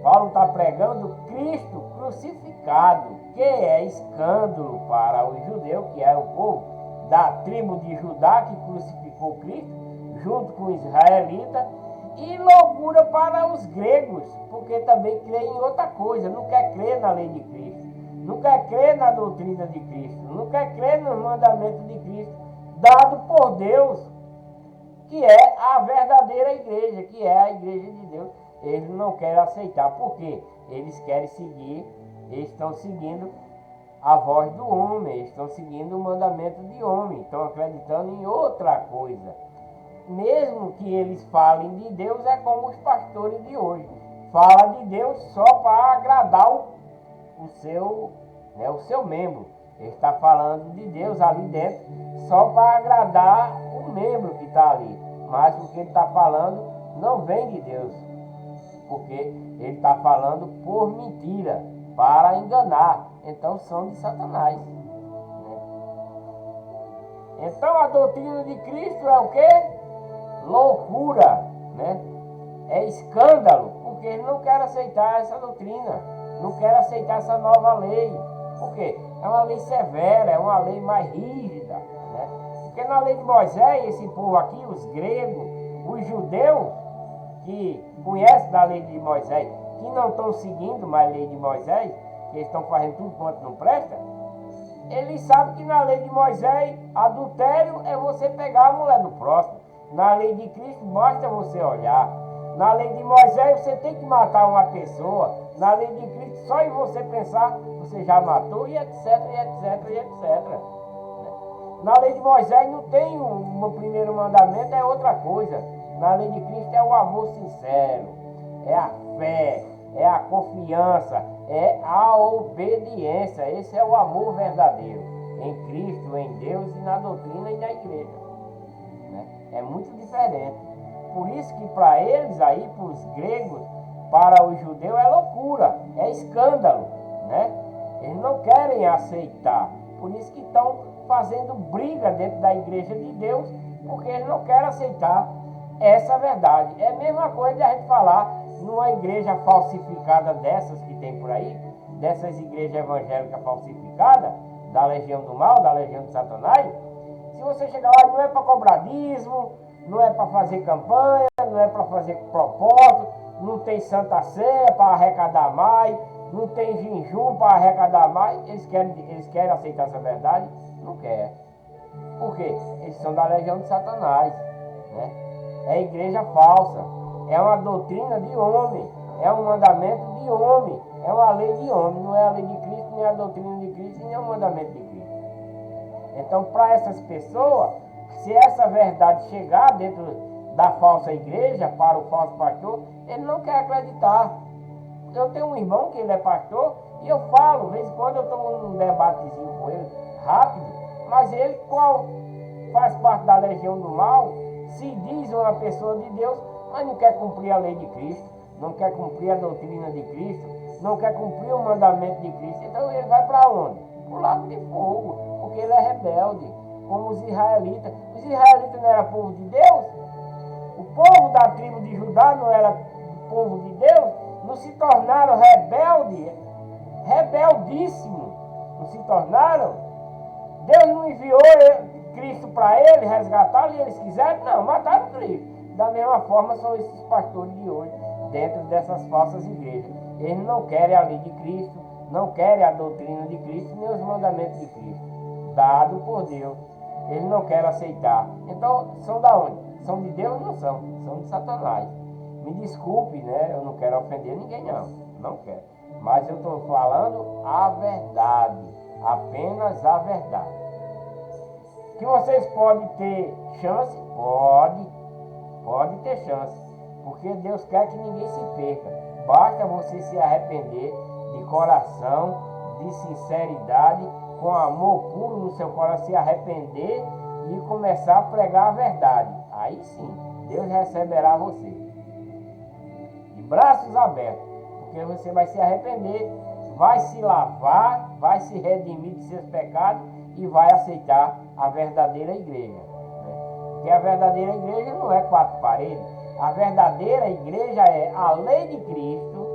Paulo está pregando Cristo crucificado, que é escândalo para os judeus, que é o povo da tribo de Judá que crucificou Cristo, junto com os israelitas, e loucura para os gregos, porque também crê em outra coisa, não quer crer na lei de Cristo, não quer crer na doutrina de Cristo, não quer crer nos mandamentos de Cristo, dado por Deus, que é a verdadeira igreja, que é a igreja de Deus. Eles não querem aceitar, porque eles querem seguir, eles estão seguindo a voz do homem, eles estão seguindo o mandamento de homem, estão acreditando em outra coisa. Mesmo que eles falem de Deus, é como os pastores de hoje. Fala de Deus só para agradar o seu membro. Ele está falando de Deus ali dentro só para agradar o membro que está ali. Mas o que ele está falando não vem de Deus, porque ele está falando por mentira, para enganar. Então são de Satanás, né? Então a doutrina de Cristo é o quê? Loucura, né? É escândalo, porque ele não quer aceitar essa doutrina, não quer aceitar essa nova lei. Por quê? É uma lei severa, é uma lei mais rígida, né? Porque na lei de Moisés, esse povo aqui, os gregos, os judeus, que conhecem da lei de Moisés, que não estão seguindo mais a lei de Moisés, que eles estão fazendo tudo quanto não presta, eles sabem que na lei de Moisés, adultério é você pegar a mulher do próximo. Na lei de Cristo, basta você olhar. Na lei de Moisés, você tem que matar uma pessoa. Na lei de Cristo, só em você pensar, você já matou, e etc, e etc, e etc. Na lei de Moisés não tem um primeiro mandamento, é outra coisa. Na lei de Cristo é o amor sincero, é a fé, é a confiança, é a obediência. Esse é o amor verdadeiro em Cristo, em Deus e na doutrina e na igreja, né? É muito diferente. Por isso que para eles aí, para os gregos, para os judeus é loucura, é escândalo, né? Eles não querem aceitar. Por isso que estão fazendo briga dentro da igreja de Deus, porque eles não querem aceitar essa verdade. É a mesma coisa de a gente falar numa igreja falsificada dessas que tem por aí, dessas igrejas evangélicas falsificadas, da legião do mal, da legião de Satanás. Se você chegar lá, não é para cobrar dízimo, não é para fazer campanha, não é para fazer propósito, não tem Santa Ceia para arrecadar mais, não tem jejum para arrecadar mais. Eles querem aceitar essa verdade? Não quer. Por quê? Eles são da legião de Satanás, né? É igreja falsa, é uma doutrina de homem, é um mandamento de homem, é uma lei de homem, não é a lei de Cristo, nem a doutrina de Cristo, nem o mandamento de Cristo. Então, para essas pessoas, se essa verdade chegar dentro da falsa igreja para o falso pastor, ele não quer acreditar. Eu tenho um irmão que ele é pastor e eu falo, de vez em quando eu estou num debatezinho com ele, rápido, mas ele, qual faz parte da legião do mal, se diz uma pessoa de Deus, mas não quer cumprir a lei de Cristo, não quer cumprir a doutrina de Cristo, não quer cumprir o mandamento de Cristo. Então ele vai para onde? Para o lago de fogo, porque ele é rebelde, como os israelitas. Os israelitas não eram povo de Deus? O povo da tribo de Judá não era povo de Deus? Não se tornaram rebeldes, rebeldíssimos? Não se tornaram? Deus não enviou Cristo para eles, resgatá-lo, e eles quiseram? Não, mataram Cristo. Da mesma forma são esses pastores de hoje, dentro dessas falsas igrejas. Eles não querem a lei de Cristo, não querem a doutrina de Cristo, nem os mandamentos de Cristo, dado por Deus. Eles não querem aceitar. Então, são da onde? São de Deus? Não são. São de Satanás. Me desculpe, né? Eu não quero ofender ninguém, não. Não quero. Mas eu estou falando a verdade. Apenas a verdade. Que vocês podem ter chance? Pode ter chance. Porque Deus quer que ninguém se perca. Basta você se arrepender de coração, de sinceridade, com amor puro no seu coração, se arrepender e começar a pregar a verdade. Aí sim, Deus receberá você. De braços abertos. Porque você vai se arrepender, vai se lavar, vai se redimir de seus pecados e vai aceitar a verdadeira igreja. Né? Porque a verdadeira igreja não é quatro paredes. A verdadeira igreja é a lei de Cristo,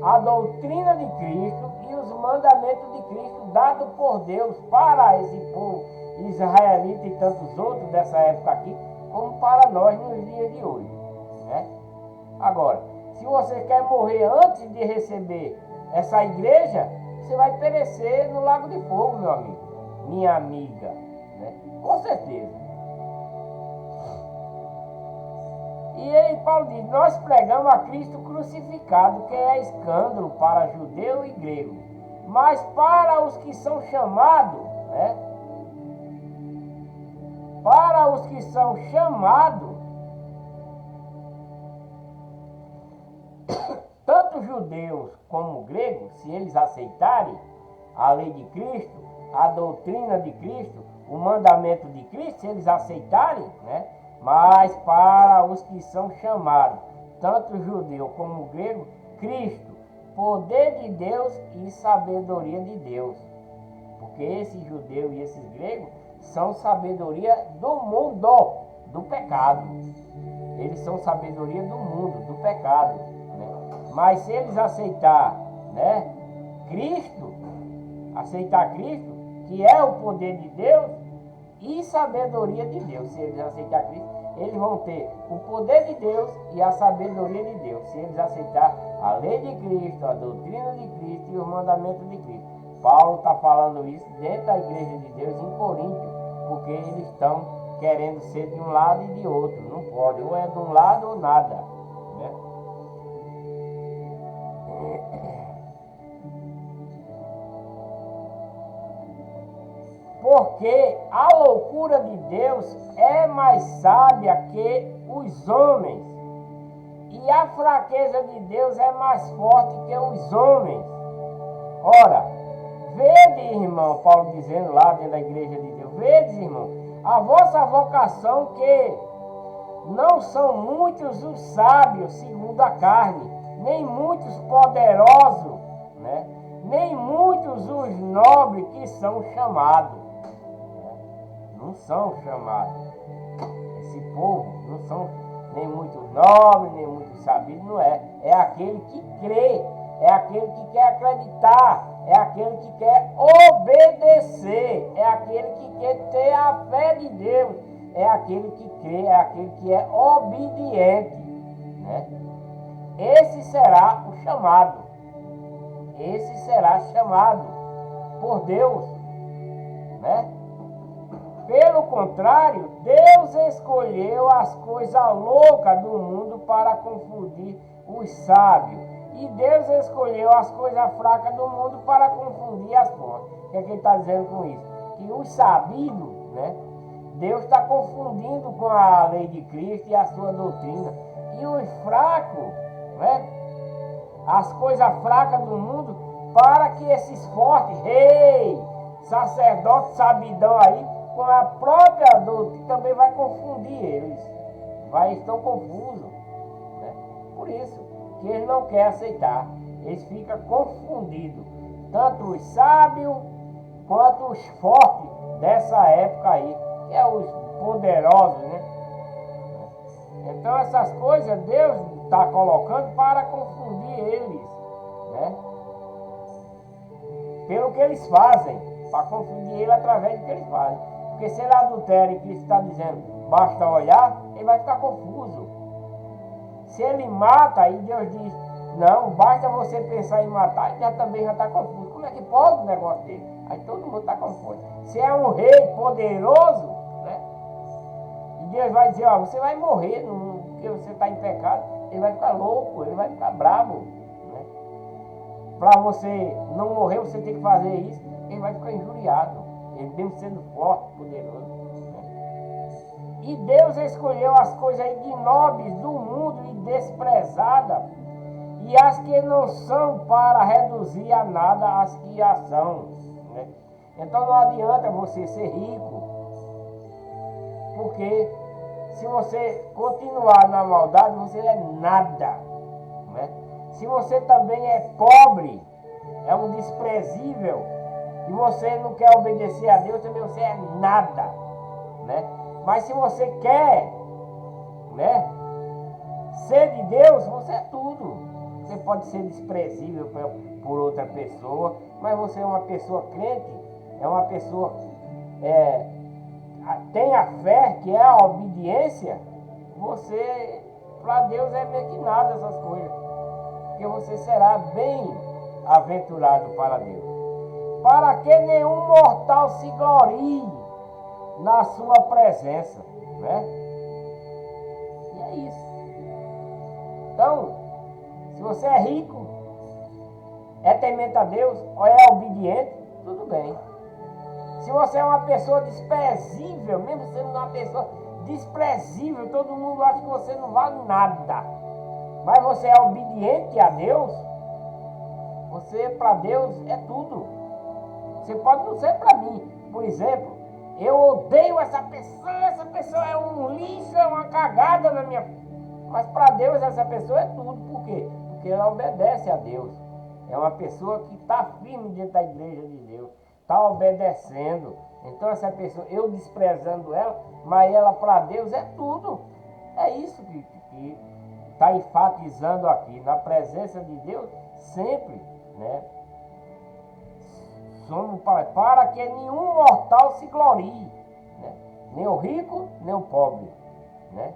a doutrina de Cristo e os mandamentos de Cristo dados por Deus para esse povo israelita e tantos outros dessa época aqui, como para nós nos dias de hoje. Né? Agora, se você quer morrer antes de receber essa igreja, você vai perecer no lago de fogo, meu amigo, minha amiga, né? Com certeza. E aí Paulo diz, nós pregamos a Cristo crucificado, que é escândalo para judeu e grego, mas para os que são chamados, né? Para os que são chamados, tanto judeus como gregos, se eles aceitarem a lei de Cristo, a doutrina de Cristo, o mandamento de Cristo, se eles aceitarem, né? Mas para os que são chamados, tanto judeu como grego, Cristo, poder de Deus e sabedoria de Deus. Porque esse judeu e esses gregos são sabedoria do mundo, do pecado. Eles são sabedoria do mundo, do pecado. Né? Mas se eles aceitar, né, Cristo, aceitar Cristo, que é o poder de Deus e sabedoria de Deus, se eles aceitar Cristo, eles vão ter o poder de Deus e a sabedoria de Deus, se eles aceitar a lei de Cristo, a doutrina de Cristo e os mandamentos de Cristo. Paulo está falando isso dentro da igreja de Deus em Coríntio, porque eles estão querendo ser de um lado e de outro. Não pode, ou é de um lado ou nada. Né? Porque a loucura de Deus é mais sábia que os homens, e a fraqueza de Deus é mais forte que os homens. Ora, vede, irmão, Paulo dizendo lá dentro da igreja de Deus, vede, irmão, a vossa vocação, que não são muitos os sábios segundo a carne, nem muitos poderosos, né? Nem muitos os nobres que são chamados. Não são chamados. Esse povo não são nem muitos nobres, nem muitos sabidos, não é. É aquele que crê, é aquele que quer acreditar, é aquele que quer obedecer, é aquele que quer ter a fé de Deus, é aquele que crê, é aquele que é obediente. Né? Esse será o chamado. Esse será chamado por Deus. Né? Pelo contrário, Deus escolheu as coisas loucas do mundo para confundir os sábios. E Deus escolheu as coisas fracas do mundo para confundir as fortes. O que é que ele está dizendo com isso? Que os sabidos, né? Deus está confundindo com a lei de Cristo e a sua doutrina. E os fracos, né? As coisas fracas do mundo, para que esses fortes, rei, sacerdote, sabidão aí, com a própria doutrina, também vai confundir eles. Estão confusos. Né? Por isso que eles não querem aceitar. Eles ficam confundidos. Tanto os sábios quanto os fortes dessa época aí, que é os poderosos, né? Então essas coisas Deus está colocando para confundir eles, né? Pelo que eles fazem, para confundir ele através do que eles fazem. Porque se ele adultera e Cristo está dizendo, basta olhar, ele vai ficar confuso. Se ele mata, aí Deus diz, não, basta você pensar em matar, ele também já está confuso. Como é que pode o negócio dele? Aí todo mundo está confuso. Se é um rei poderoso, né? E Deus vai dizer, ó, você vai morrer porque você está em pecado, ele vai ficar louco, ele vai ficar bravo. Né? Para você não morrer, você tem que fazer isso, ele vai ficar injuriado. Ele mesmo sendo forte, poderoso. Né? E Deus escolheu as coisas ignóbeis do mundo e desprezadas, e as que não são, para reduzir a nada as que já são. Né? Então não adianta você ser rico, porque se você continuar na maldade, você é nada. Né? Se você também é pobre, é um desprezível, e você não quer obedecer a Deus, também você é nada. Né? Mas se você quer, né, ser de Deus, você é tudo. Você pode ser desprezível por outra pessoa, mas você é uma pessoa crente, é uma pessoa tem a fé, que é a obediência. Você, para Deus, é meio que nada essas coisas, porque você será bem-aventurado para Deus. Para que nenhum mortal se glorie na sua presença, né? E é isso. Então, se você é rico, é temente a Deus, ou é obediente, tudo bem. Se você é uma pessoa desprezível, mesmo sendo uma pessoa desprezível, todo mundo acha que você não vale nada, mas você é obediente a Deus, você para Deus é tudo. Você pode não ser para mim. Por exemplo, eu odeio essa pessoa é um lixo, é uma cagada na minha... Mas para Deus essa pessoa é tudo. Por quê? Porque ela obedece a Deus. É uma pessoa que está firme dentro da igreja de Deus. Está obedecendo. Então essa pessoa, eu desprezando ela, mas ela para Deus é tudo. É isso que está enfatizando aqui. Na presença de Deus, sempre, né? Somos para que nenhum mortal se glorie. Né? Nem o rico, nem o pobre. Né?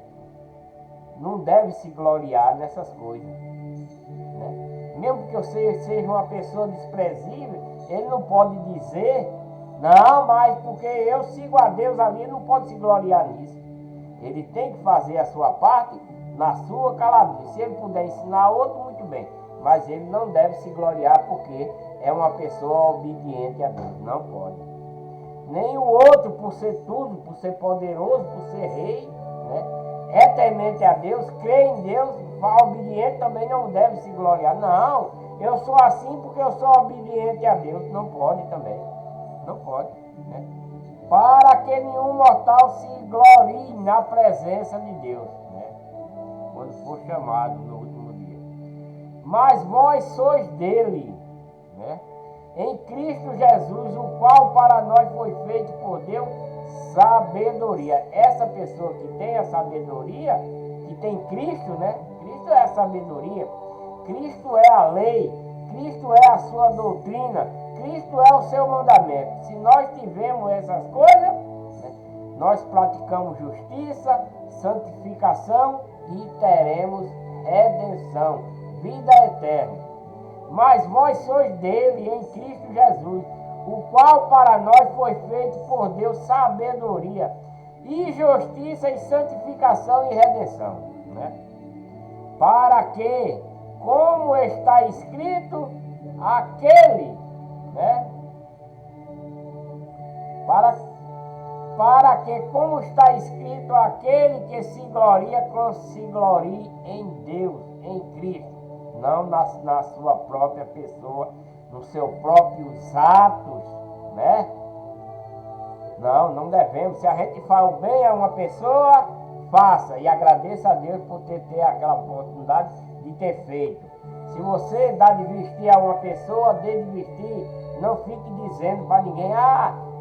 Não deve se gloriar nessas coisas. Né? Mesmo que eu seja uma pessoa desprezível, ele não pode dizer, não, mas porque eu sigo a Deus ali, ele não pode se gloriar nisso. Ele tem que fazer a sua parte na sua caladinha. Se ele puder ensinar outro, muito bem. Mas ele não deve se gloriar porque é uma pessoa obediente a Deus. Não pode. Nem o outro, por ser tudo, por ser poderoso, por ser rei, né? É temente a Deus, crê em Deus, obediente também não deve se gloriar. Não, eu sou assim porque eu sou obediente a Deus. Não pode também. Não pode. Né? Para que nenhum mortal se glorie na presença de Deus. Né? Quando for chamado no último dia. Mas vós sois dele, né? Em Cristo Jesus, o qual para nós foi feito por Deus sabedoria. Essa pessoa que tem a sabedoria, que tem Cristo, né? Cristo é a sabedoria, Cristo é a lei, Cristo é a sua doutrina, Cristo é o seu mandamento. Se nós tivermos essas coisas, né, nós praticamos justiça, santificação e teremos redenção, vida eterna. Mas vós sois dele em Cristo Jesus, o qual para nós foi feito por Deus sabedoria, e justiça, e santificação e redenção. Né? Para que, como está escrito, aquele, né? para que, como está escrito, aquele que se glorie em Deus, em Cristo, não na sua própria pessoa, nos seus próprios atos, né? Não devemos. Se a gente faz o bem a uma pessoa, faça e agradeça a Deus por ter aquela oportunidade de ter feito. Se você dá de vestir a uma pessoa, dê de vestir. Não fique dizendo para ninguém,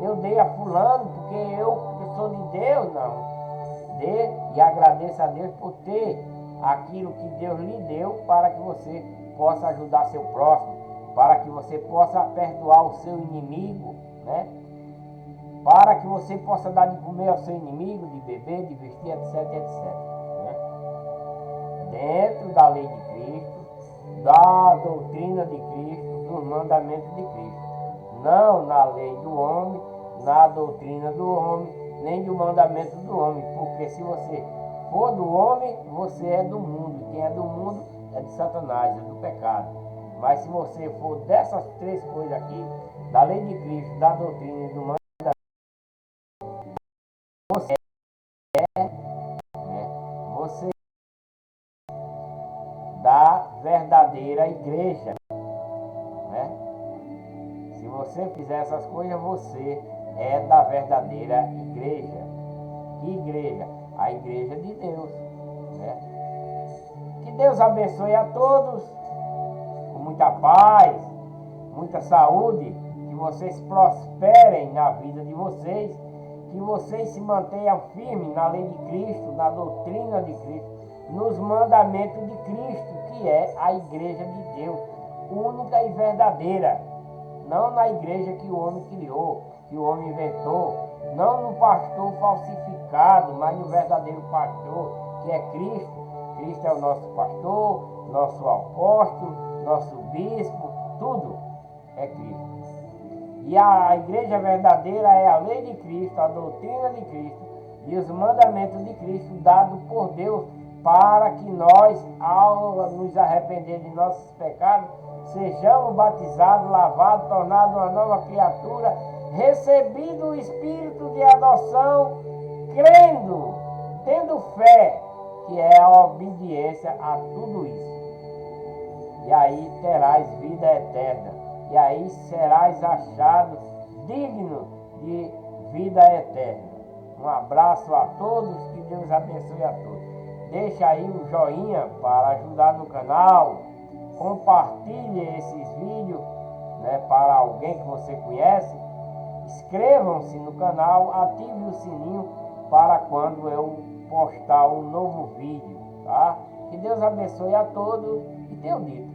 eu dei a fulano porque eu sou de Deus. Não. Dê e agradeça a Deus por ter aquilo que Deus lhe deu para que você possa ajudar seu próximo, para que você possa perdoar o seu inimigo, né? Para que você possa dar de comer ao seu inimigo, de beber, de vestir, etc, etc. Né? Dentro da lei de Cristo, da doutrina de Cristo, dos mandamentos de Cristo. Não na lei do homem, na doutrina do homem, nem do mandamento do homem. Porque se você for do homem, você é do mundo. E quem é do mundo é de Satanás, é do pecado. Mas se você for dessas três coisas aqui, da lei de Cristo, da doutrina e do mandamento, você você da verdadeira igreja, né? Se você fizer essas coisas, você é da verdadeira igreja. Que igreja? A igreja de Deus, né? Que Deus abençoe a todos, com muita paz, muita saúde, que vocês prosperem na vida de vocês, que vocês se mantenham firmes na lei de Cristo, na doutrina de Cristo, nos mandamentos de Cristo, que é a igreja de Deus, única e verdadeira. Não na igreja que o homem criou, que o homem inventou, não no pastor falsificado, mas no verdadeiro pastor, que é Cristo. Cristo é o nosso pastor, nosso apóstolo, nosso bispo, tudo é Cristo. E a igreja verdadeira é a lei de Cristo, a doutrina de Cristo e os mandamentos de Cristo dados por Deus, para que nós, ao nos arrepender de nossos pecados, sejamos batizados, lavados, tornados uma nova criatura, recebido o Espírito de adoção, crendo, tendo fé, que é a obediência a tudo isso. E aí terás vida eterna. E aí serás achado digno de vida eterna. Um abraço a todos, que Deus abençoe a todos. Deixa aí o joinha para ajudar no canal. Compartilhe esses vídeos, né, para alguém que você conhece. Inscrevam-se no canal, ative o sininho para quando eu postar um novo vídeo, tá? Que Deus abençoe a todos e tenho dito.